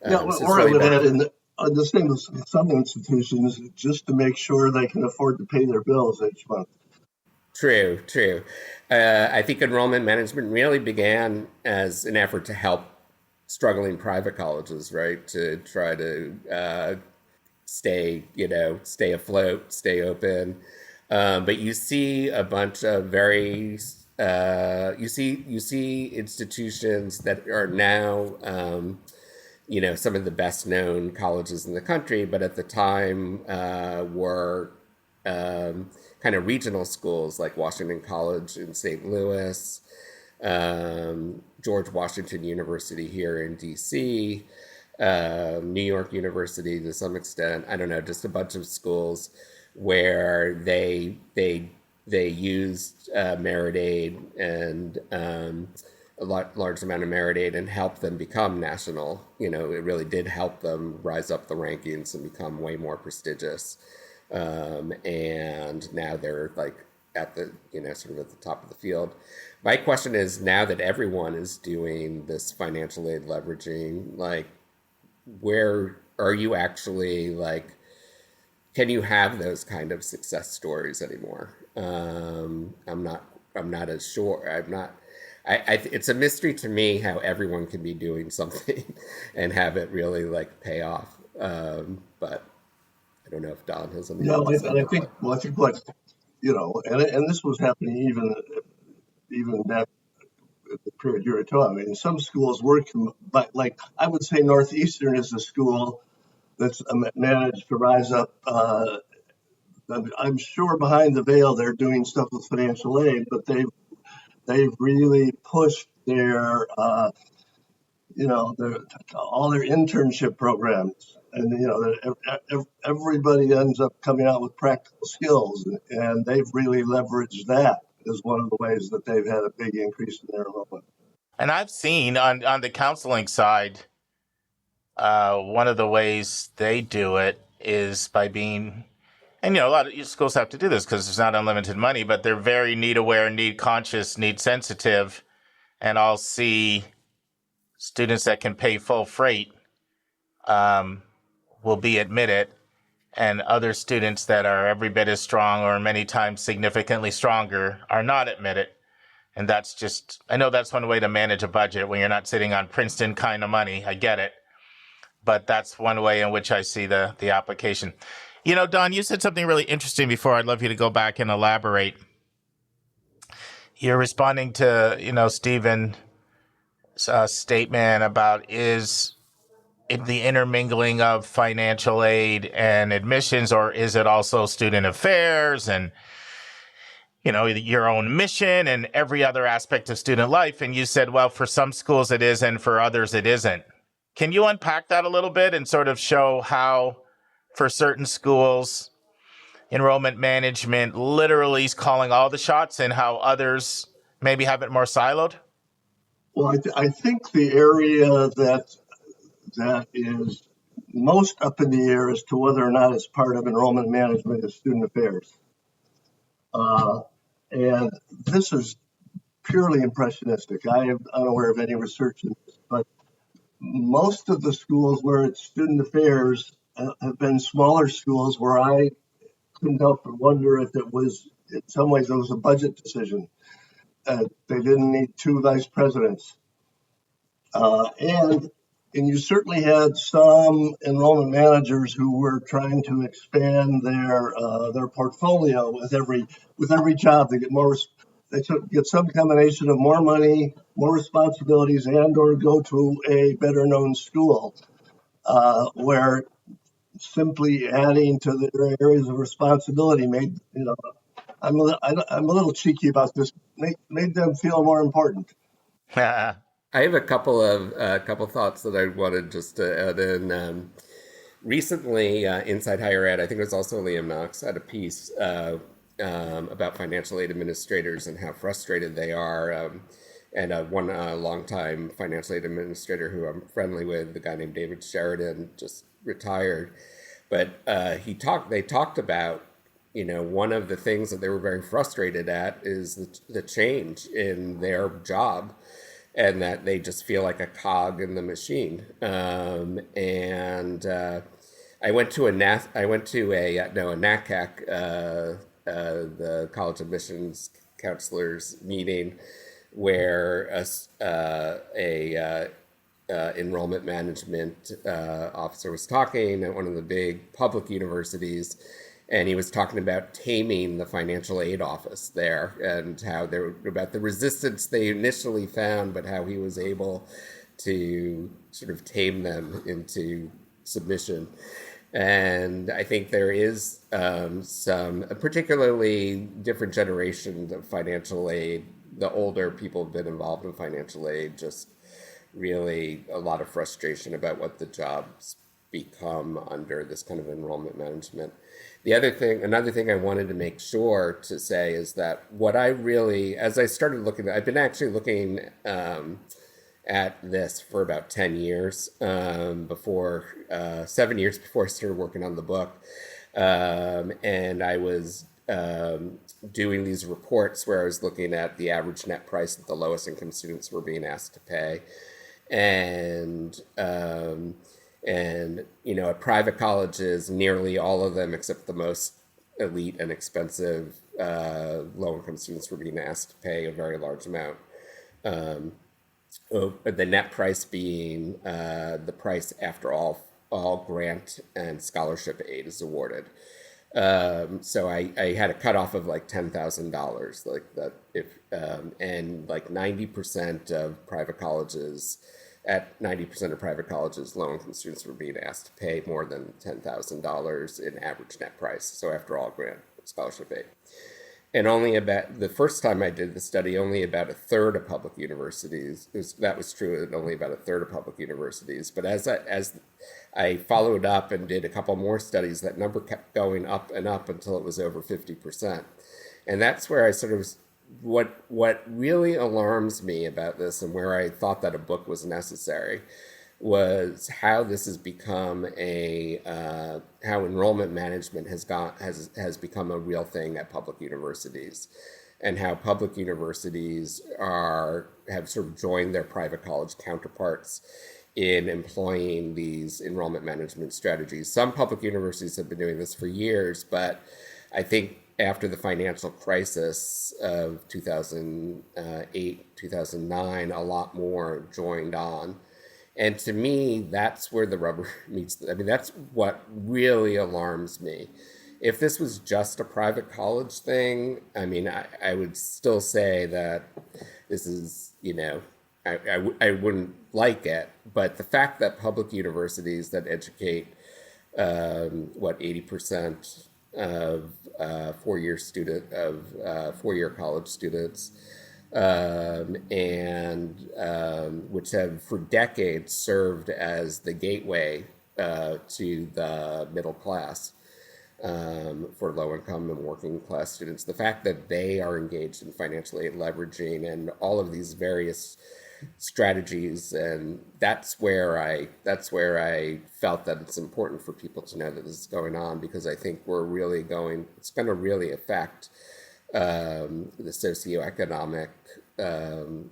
Or I would add, the same with some institutions, just to make sure they can afford to pay their bills each month. True. I think enrollment management really began as an effort to help struggling private colleges, right? To try to stay afloat, stay open. But you see a bunch of you see institutions that are now, some of the best known colleges in the country, but at the time were kind of regional schools like Washington College in St. Louis, George Washington University here in DC, New York University to some extent. I don't know, just a bunch of schools where they used merit aid and a large amount of merit aid and helped them become national. It really did help them rise up the rankings and become way more prestigious. And now they're like at the, sort of at the top of the field. My question is, now that everyone is doing this financial aid leveraging, like, where are you actually, like, can you have those kind of success stories anymore? I'm not as sure. It's a mystery to me how everyone can be doing something and have it really like pay off. But I don't know if Don has something. No, I think what and this was happening even back at the period you were talking. I mean, some schools work, but like I would say Northeastern is a school that's managed to rise up. I'm sure behind the veil they're doing stuff with financial aid, but they've really pushed their all their internship programs, and everybody ends up coming out with practical skills, and they've really leveraged that as one of the ways that they've had a big increase in their enrollment. And I've seen on the counseling side, one of the ways they do it is by being, and a lot of schools have to do this because there's not unlimited money, but they're very need aware, need conscious, need sensitive, and I'll see students that can pay full freight will be admitted, and other students that are every bit as strong or many times significantly stronger are not admitted. And that's just, I know that's one way to manage a budget when you're not sitting on Princeton kind of money. I get it. But that's one way in which I see the application. Don, you said something really interesting before. I'd love you to go back and elaborate. You're responding to, Stephen's statement about is it the intermingling of financial aid and admissions, or is it also student affairs and, your own mission and every other aspect of student life? And you said, well, for some schools it is, and for others it isn't. Can you unpack that a little bit and sort of show how, for certain schools, enrollment management literally is calling all the shots, and how others maybe have it more siloed? Well, I think the area that is most up in the air as to whether or not it's part of enrollment management is student affairs. And this is purely impressionistic. I am unaware of any research in this, but most of the schools where it's student affairs have been smaller schools where I couldn't help but wonder if it was, in some ways, it was a budget decision. They didn't need two vice presidents. And you certainly had some enrollment managers who were trying to expand their portfolio with every job. They get some combination of more money, more responsibilities, and or go to a better known school, where simply adding to their areas of responsibility made, I'm a little cheeky about this, made them feel more important. I have a couple thoughts that I wanted just to add in. Recently, Inside Higher Ed, I think it was also Liam Knox, had a piece about financial aid administrators and how frustrated they are. And one longtime financial aid administrator who I'm friendly with, the guy named David Sheridan, just retired. But they talked about, one of the things that they were very frustrated at is the change in their job, and that they just feel like a cog in the machine. I went to a NACAC, the College Admissions Counselors meeting, where a enrollment management officer was talking at one of the big public universities, and he was talking about taming the financial aid office there, and how about the resistance they initially found, but how he was able to sort of tame them into submission. And I think there is some, particularly different generations of financial aid. The older people have been involved in financial aid, just really a lot of frustration about what the jobs become under this kind of enrollment management. Another thing I wanted to make sure to say is that as I started looking, I've been actually looking at this for about 10 years, 7 years before I started working on the book. And I was doing these reports where I was looking at the average net price that the lowest income students were being asked to pay. And at private colleges, nearly all of them, except the most elite and expensive low-income students, were being asked to pay a very large amount. The net price being the price after all grant and scholarship aid is awarded. So I had a cutoff of like $10,000, like that. And like 90% of private colleges. At 90% of private colleges, low-income students were being asked to pay more than $10,000 in average net price. So after all grant scholarship aid. And the first time I did the study, only about a third of public universities, that was true at only about a third of public universities. But as I followed up and did a couple more studies, that number kept going up and up until it was over 50%. And that's where I sort of, what really alarms me about this, and where I thought that a book was necessary, was how this has become how enrollment management has become a real thing at public universities, and how public universities have sort of joined their private college counterparts in employing these enrollment management strategies. Some public universities have been doing this for years, but I think after the financial crisis of 2008, 2009, a lot more joined on. And to me, that's where the rubber meets. That's what really alarms me. If this was just a private college thing, I would still say that this is, I wouldn't like it. But the fact that public universities that educate, 80% of four-year college students, which have for decades served as the gateway to the middle class for low-income and working-class students. The fact that they are engaged in financial aid leveraging and all of these various strategies, and that's where I felt that it's important for people to know that this is going on, because I think it's going to really affect the socioeconomic,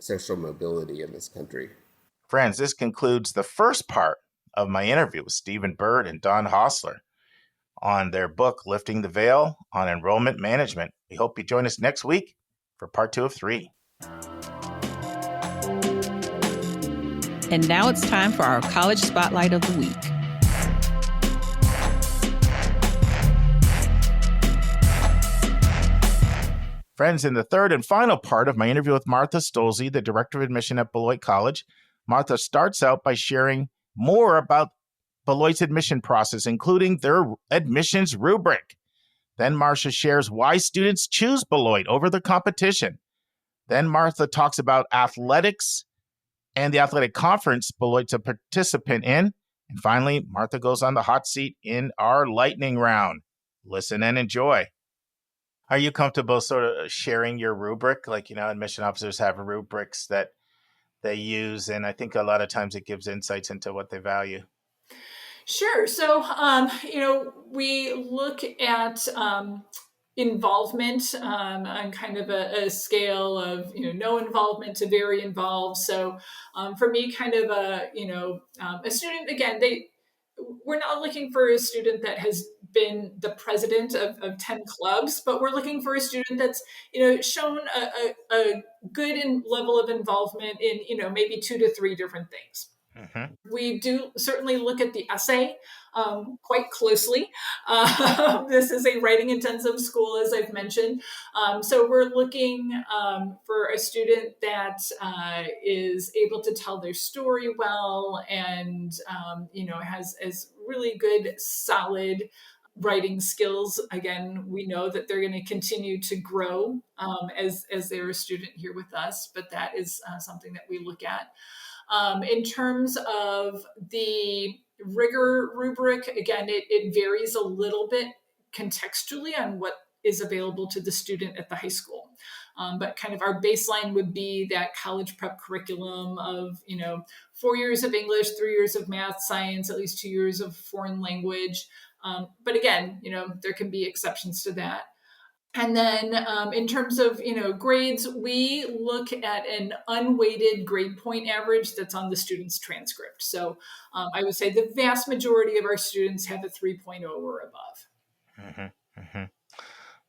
social mobility in this country. Friends, this concludes the first part of my interview with Stephen Burd and Don Hossler on their book, Lifting the Veil on Enrollment Management. We hope you join us next week for part 2 of 3. And now it's time for our College Spotlight of the Week. Friends, in the third and final part of my interview with Martha Stolze, the Director of Admission at Beloit College, Martha starts out by sharing more about Beloit's admission process, including their admissions rubric. Then Marcia shares why students choose Beloit over the competition. Then Martha talks about athletics and the athletic conference Beloit's a participant in. And finally, Martha goes on the hot seat in our lightning round. Listen and enjoy. Are you comfortable sort of sharing your rubric? Like, admission officers have rubrics that they use, and I think a lot of times it gives insights into what they value. Sure. So, we look at involvement on kind of a scale of, no involvement to very involved. So, for me, kind of a student, again, we're not looking for a student that has been the president of 10 clubs, but we're looking for a student that's, shown a good level of involvement in, maybe 2 to 3 different things. Mm-hmm. We do certainly look at the essay quite closely. This is a writing intensive school, as I've mentioned. So we're looking for a student that is able to tell their story well and, has really good, solid writing skills. Again, we know that they're going to continue to grow as they're a student here with us, but that is something that we look at. In terms of the rigor rubric, again, it varies a little bit contextually on what is available to the student at the high school. But kind of our baseline would be that college prep curriculum of, 4 years of English, 3 years of math, science, at least 2 years of foreign language. But again, there can be exceptions to that. And then in terms of, grades, we look at an unweighted grade point average that's on the student's transcript. So I would say the vast majority of our students have a 3.0 or above. Mm-hmm, mm-hmm.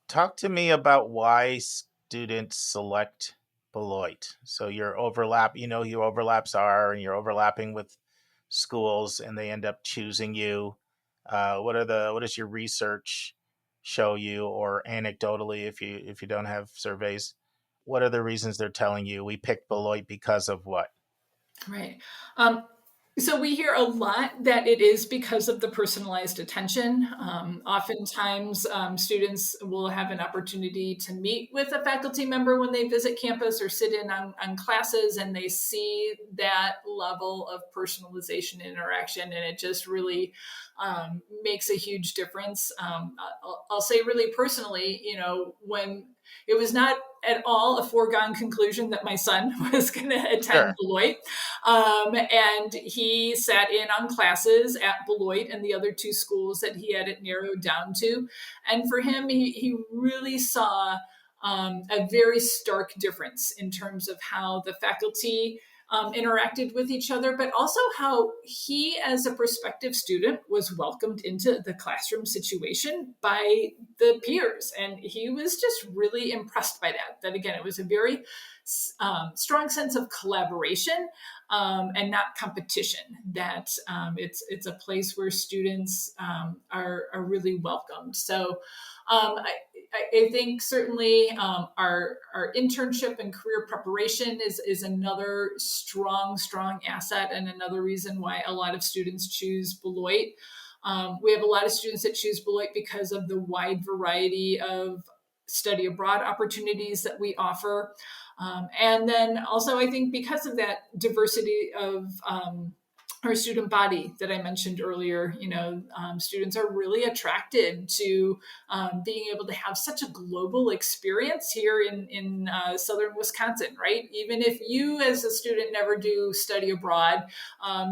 Talk to me about why students select Beloit. So your overlap, your overlaps are, and you're overlapping with schools and they end up choosing you. What does your research show you, or anecdotally, if you don't have surveys, what are the reasons they're telling you we picked Beloit because of what? Right. So we hear a lot that it is because of the personalized attention. Oftentimes, students will have an opportunity to meet with a faculty member when they visit campus or sit in on classes, and they see that level of personalization interaction, and it just really makes a huge difference. I'll say really personally, when it was not at all a foregone conclusion that my son was going to attend Beloit. And he sat in on classes at Beloit and the other 2 schools that he had it narrowed down to. And for him, he really saw a very stark difference in terms of how the faculty interacted with each other, but also how he, as a prospective student, was welcomed into the classroom situation by the peers. And he was just really impressed by that again, it was a very strong sense of collaboration and not competition, that it's a place where students are really welcomed. So I think certainly our internship and career preparation is another strong asset, and another reason why a lot of students choose Beloit. We have a lot of students that choose Beloit because of the wide variety of study abroad opportunities that we offer. And then also, I think because of that diversity of our student body that I mentioned earlier, students are really attracted to being able to have such a global experience here in southern Wisconsin, right? Even if you as a student never do study abroad,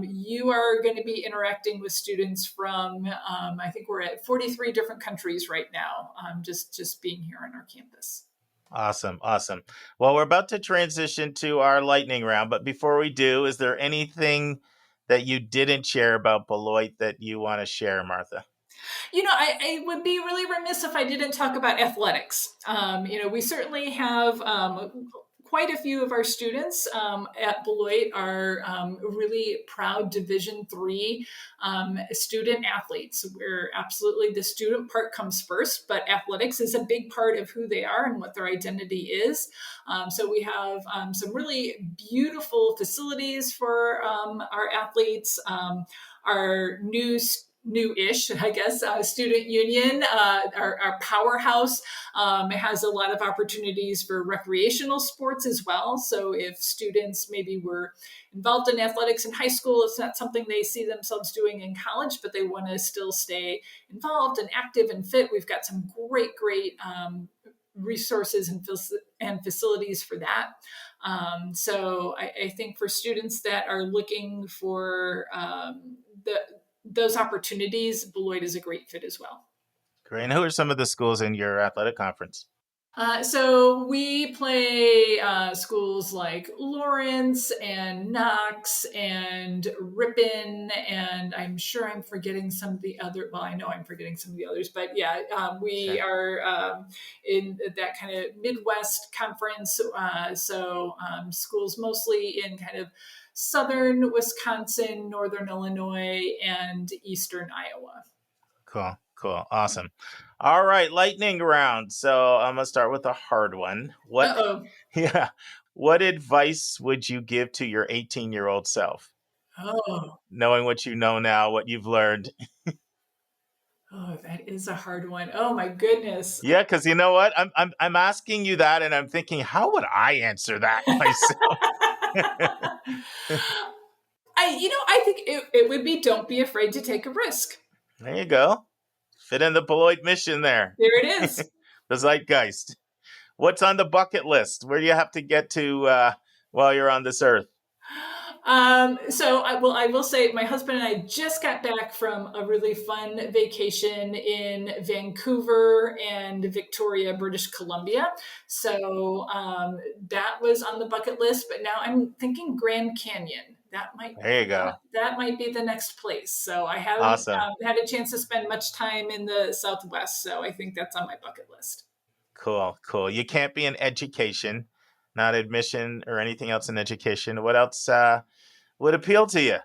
you are going to be interacting with students from, I think we're at 43 different countries right now, just being here on our campus. Awesome. Well, we're about to transition to our lightning round, but before we do, is there anything that you didn't share about Beloit that you want to share, Martha? I would be really remiss if I didn't talk about athletics. We certainly have quite a few of our students at Beloit are really proud Division III student athletes, where absolutely the student part comes first, but athletics is a big part of who they are and what their identity is. So we have some really beautiful facilities for our athletes. Our new-ish, I guess, student union, our powerhouse, has a lot of opportunities for recreational sports as well. So if students maybe were involved in athletics in high school, it's not something they see themselves doing in college, but they want to still stay involved and active and fit. We've got some great resources and facilities for that. So I think for students that are looking for those opportunities, Beloit is a great fit as well. Great. And who are some of the schools in your athletic conference? So we play schools like Lawrence and Knox and Ripon, and I'm sure I'm forgetting some of the other, well, I know I'm forgetting some of the others, but yeah, we are in that kind of Midwest conference. So schools mostly in kind of southern Wisconsin, northern Illinois, and eastern Iowa. Cool. Awesome. All right, lightning round. So I'm going to start with a hard one. What advice would you give to your 18-year-old self? Knowing what you know now, what you've learned. Oh, that is a hard one. Oh my goodness. Yeah, because you know what? I'm asking you that, and I'm thinking, how would I answer that myself? I think it would be, don't be afraid to take a risk. There you go. Fit in the Beloit mission there. There it is. The zeitgeist. What's on the bucket list? Where do you have to get to while you're on this earth? So I will say my husband and I just got back from a really fun vacation in Vancouver and Victoria, British Columbia. So that was on the bucket list, but now I'm thinking Grand Canyon. There you go. That might be the next place. So I haven't had a chance to spend much time in the Southwest. So I think that's on my bucket list. Cool. You can't be in education, not admission or anything else in education. What else would appeal to you?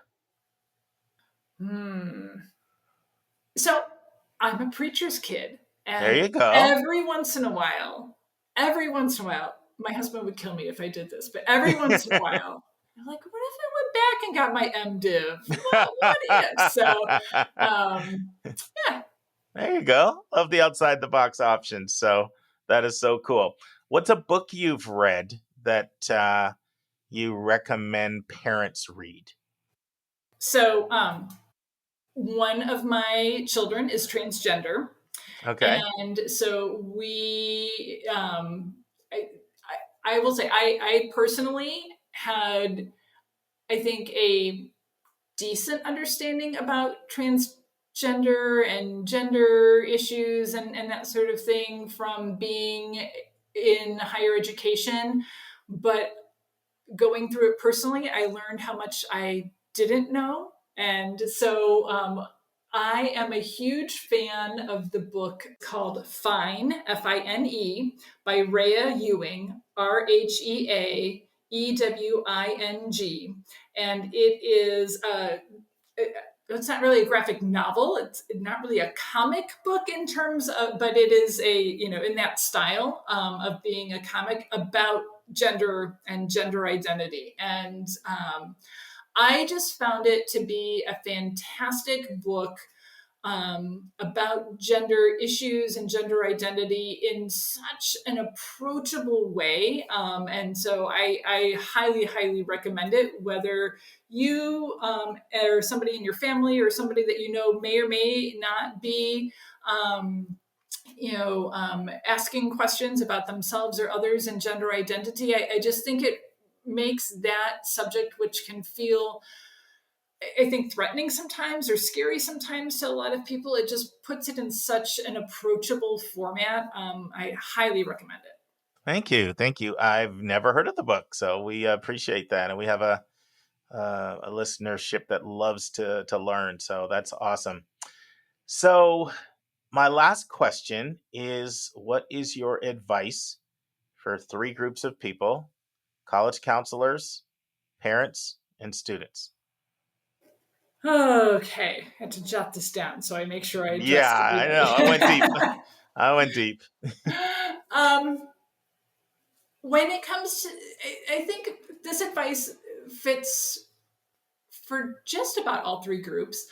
So I'm a preacher's kid. And there you go. Every once in a while, my husband would kill me if I did this, but every once in a while, I'm like, what if I went back and got my MDiv? What if? So, yeah. There you go. Love the outside the box options. So that is so cool. What's a book you've read that you recommend parents read? So one of my children is transgender. Okay. And so I will say, I personally had, I think, a decent understanding about transgender and gender issues and that sort of thing from being in higher education. But going through it personally, I learned how much I didn't know. And so I am a huge fan of the book called Fine, Fine, by Rhea Ewing, Rhea Ewing. And it is it's not really a graphic novel. It's not really a comic book in terms of, but it is in that style of being a comic about gender and gender identity. And I just found it to be a fantastic book about gender issues and gender identity in such an approachable way. And so I highly, highly recommend it, whether you or somebody in your family or somebody that you know may or may not be asking questions about themselves or others and gender identity. I just think it makes that subject, which can feel, I think, threatening sometimes or scary sometimes to a lot of people, it just puts it in such an approachable format. I highly recommend it. Thank you. I've never heard of the book, so we appreciate that, and we have a listenership that loves to learn. So that's awesome. So my last question is, what is your advice for 3 groups of people college counselors, parents, and students? Okay, I had to jot this down so I make sure I address it. I know. I went deep. I went deep. When it comes to, I think this advice fits for just about all three groups.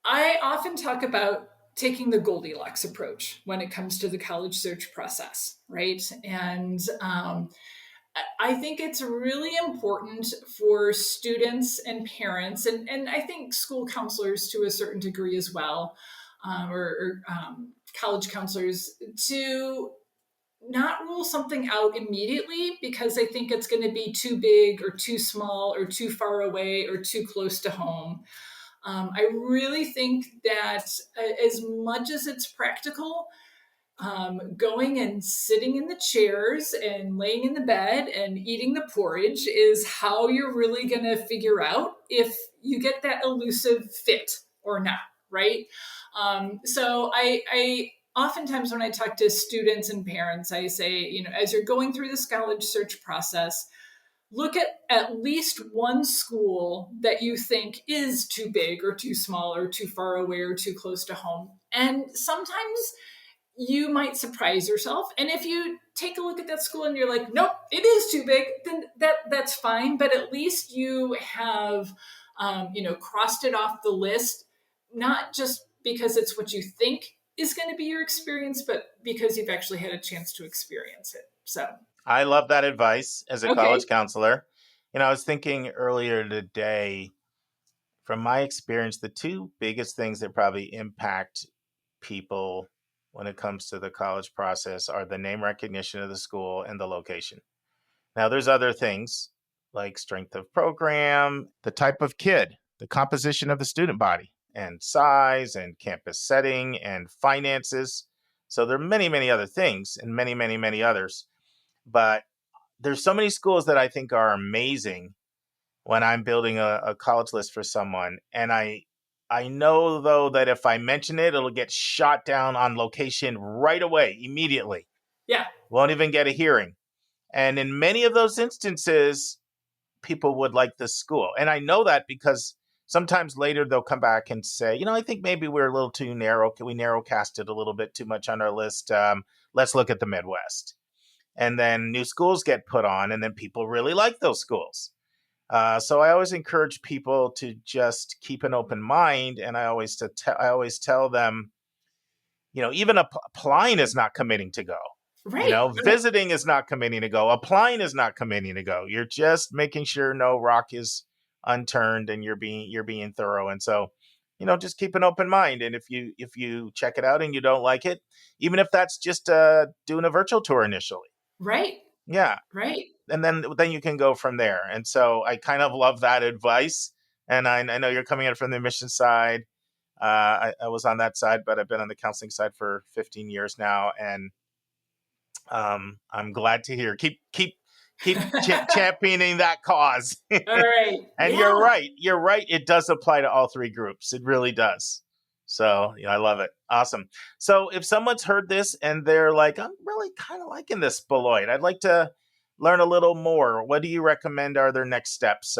I often talk about taking the Goldilocks approach when it comes to the college search process, right? And I think it's really important for students and parents, and I think school counselors to a certain degree as well, or college counselors, to not rule something out immediately because they think it's going to be too big or too small or too far away or too close to home. I really think that as much as it's practical, going and sitting in the chairs and laying in the bed and eating the porridge is how you're really going to figure out if you get that elusive fit or not, right? So I oftentimes when I talk to students and parents, I say, as you're going through this college search process, look at least one school that you think is too big or too small or too far away or too close to home. And sometimes you might surprise yourself. And if you take a look at that school and you're like, nope, it is too big, then that's fine. But at least you have, crossed it off the list, not just because it's what you think is going to be your experience, but because you've actually had a chance to experience it. So I love that advice as a college counselor. I was thinking earlier today, from my experience, the two biggest things that probably impact people when it comes to the college process are the name recognition of the school and the location. Now, there's other things like strength of program, the type of kid, the composition of the student body, and size and campus setting and finances. So there are many, many other things and many, many, many others. But there's so many schools that I think are amazing when I'm building a college list for someone. And I know, though, that if I mention it, it'll get shot down on location right away, immediately. Yeah. Won't even get a hearing. And in many of those instances, people would like the school. And I know that because sometimes later they'll come back and say, I think maybe we're a little too narrow. Can we narrowcast it a little bit too much on our list? Let's look at the Midwest. And then new schools get put on, and then people really like those schools. So I always encourage people to just keep an open mind. And I always tell them, even applying is not committing to go. Right. Visiting is not committing to go. Applying is not committing to go. You're just making sure no rock is unturned and you're being thorough. And so, just keep an open mind. And if you check it out and you don't like it, even if that's just doing a virtual tour initially. Right. Yeah. Right. And then you can go from there. And so I kind of love that advice. And I know you're coming in from the admission side. I was on that side, but I've been on the counseling side for 15 years now. And I'm glad to hear. Keep championing that cause. All right. And you're right. It does apply to all three groups. It really does. So I love it. Awesome. So if someone's heard this and they're like, I'm really kind of liking this Beloit, I'd like to learn a little more. What do you recommend are their next steps,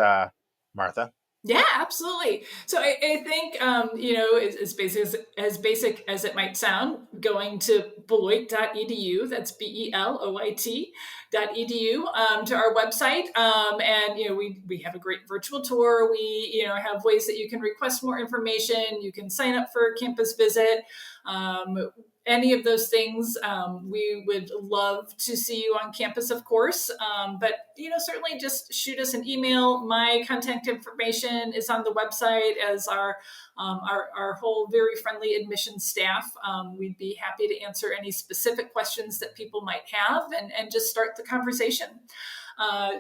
Martha? Yeah, absolutely. So I think, as basic as it might sound, going to beloit.edu, that's beloit.edu, to our website. And, we have a great virtual tour. We, have ways that you can request more information. You can sign up for a campus visit. Any of those things, we would love to see you on campus, of course. But, certainly just shoot us an email. My contact information is on the website, as our whole very friendly admissions staff. We'd be happy to answer any specific questions that people might have and just start the conversation.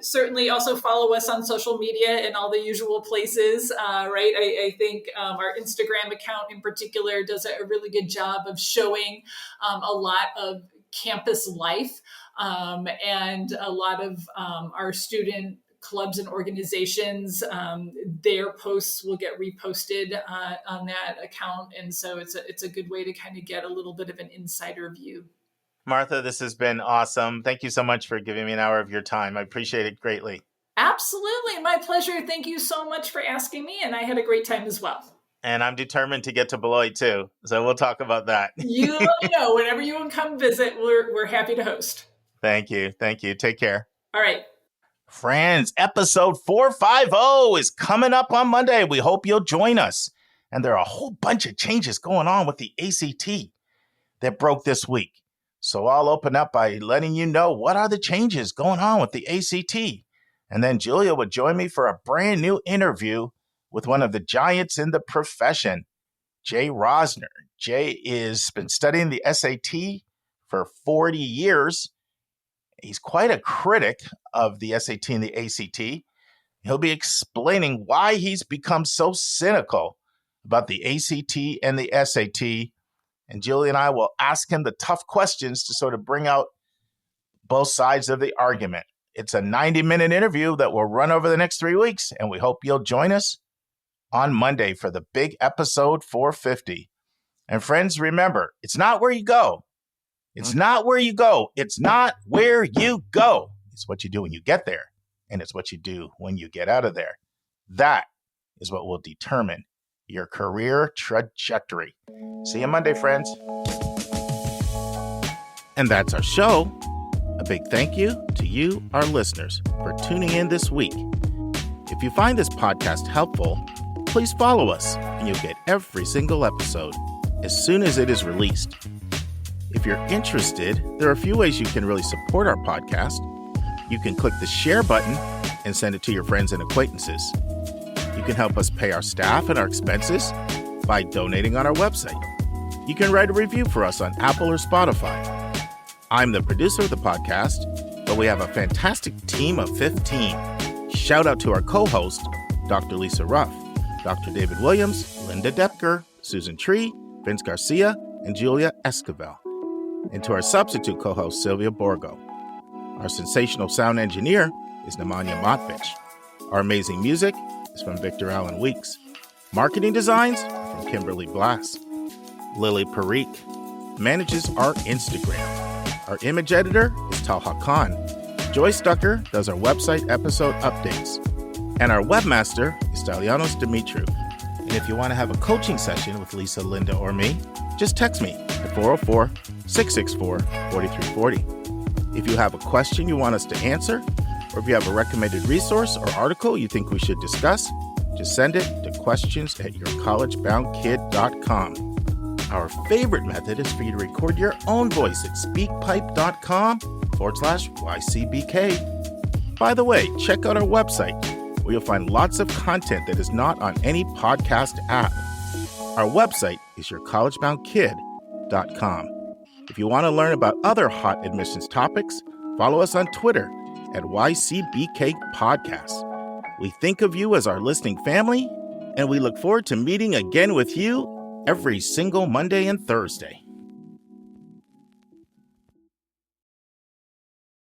Certainly also follow us on social media in all the usual places, right? I think our Instagram account in particular does a really good job of showing a lot of campus life and a lot of our student clubs and organizations. Their posts will get reposted on that account. And so it's a good way to kind of get a little bit of an insider view. Martha, this has been awesome. Thank you so much for giving me an hour of your time. I appreciate it greatly. Absolutely. My pleasure. Thank you so much for asking me. And I had a great time as well. And I'm determined to get to Beloit too. So we'll talk about that. You let me know. Whenever you want to come visit, we're happy to host. Thank you. Thank you. Take care. All right. Friends, episode 450 is coming up on Monday. We hope you'll join us. And there are a whole bunch of changes going on with the ACT that broke this week. So I'll open up by letting you know what are the changes going on with the ACT. And then Julia would join me for a brand new interview with one of the giants in the profession, Jay Rosner. Jay has been studying the SAT for 40 years. He's quite a critic of the SAT and the ACT. He'll be explaining why he's become so cynical about the ACT and the SAT. And Julie and I will ask him the tough questions to sort of bring out both sides of the argument. It's a 90-minute interview that will run over the next 3 weeks, and we hope you'll join us on Monday for the big episode 450. And friends, remember, it's not where you go. It's not where you go. It's not where you go. It's what you do when you get there, and it's what you do when you get out of there. That is what will determine your career trajectory. See you Monday, friends. And that's our show. A big thank you to you, our listeners, for tuning in this week. If you find this podcast helpful, please follow us, and you'll get every single episode as soon as it is released. If you're interested, there are a few ways you can really support our podcast. You can click the share button and send it to your friends and acquaintances. You can help us pay our staff and our expenses by donating on our website. You can write a review for us on Apple or Spotify. I'm the producer of the podcast, but we have a fantastic team of 15. Shout out to our co-host, Dr. Lisa Ruff, Dr. David Williams, Linda Depker, Susan Tree, Vince Garcia, and Julia Esquivel. And to our substitute co-host, Sylvia Borgo. Our sensational sound engineer is Nemanja Motvich. Our amazing music is from Victor Allen Weeks. Marketing designs are from Kimberly Blass. Lily Parikh manages our Instagram. Our image editor is Talha Khan. Joyce Ducker does our website episode updates. And our webmaster is Stalianos Dimitriou. And if you want to have a coaching session with Lisa, Linda, or me, just text me at 404-664-4340. If you have a question you want us to answer, or if you have a recommended resource or article you think we should discuss, just send it to questions@yourcollegeboundkid.com. Our favorite method is for you to record your own voice at speakpipe.com/YCBK. By the way, check out our website, where you'll find lots of content that is not on any podcast app. Our website is yourcollegeboundkid.com. If you want to learn about other hot admissions topics, follow us on Twitter at YCBK Podcasts. We think of you as our listening family, and we look forward to meeting again with you every single Monday and Thursday.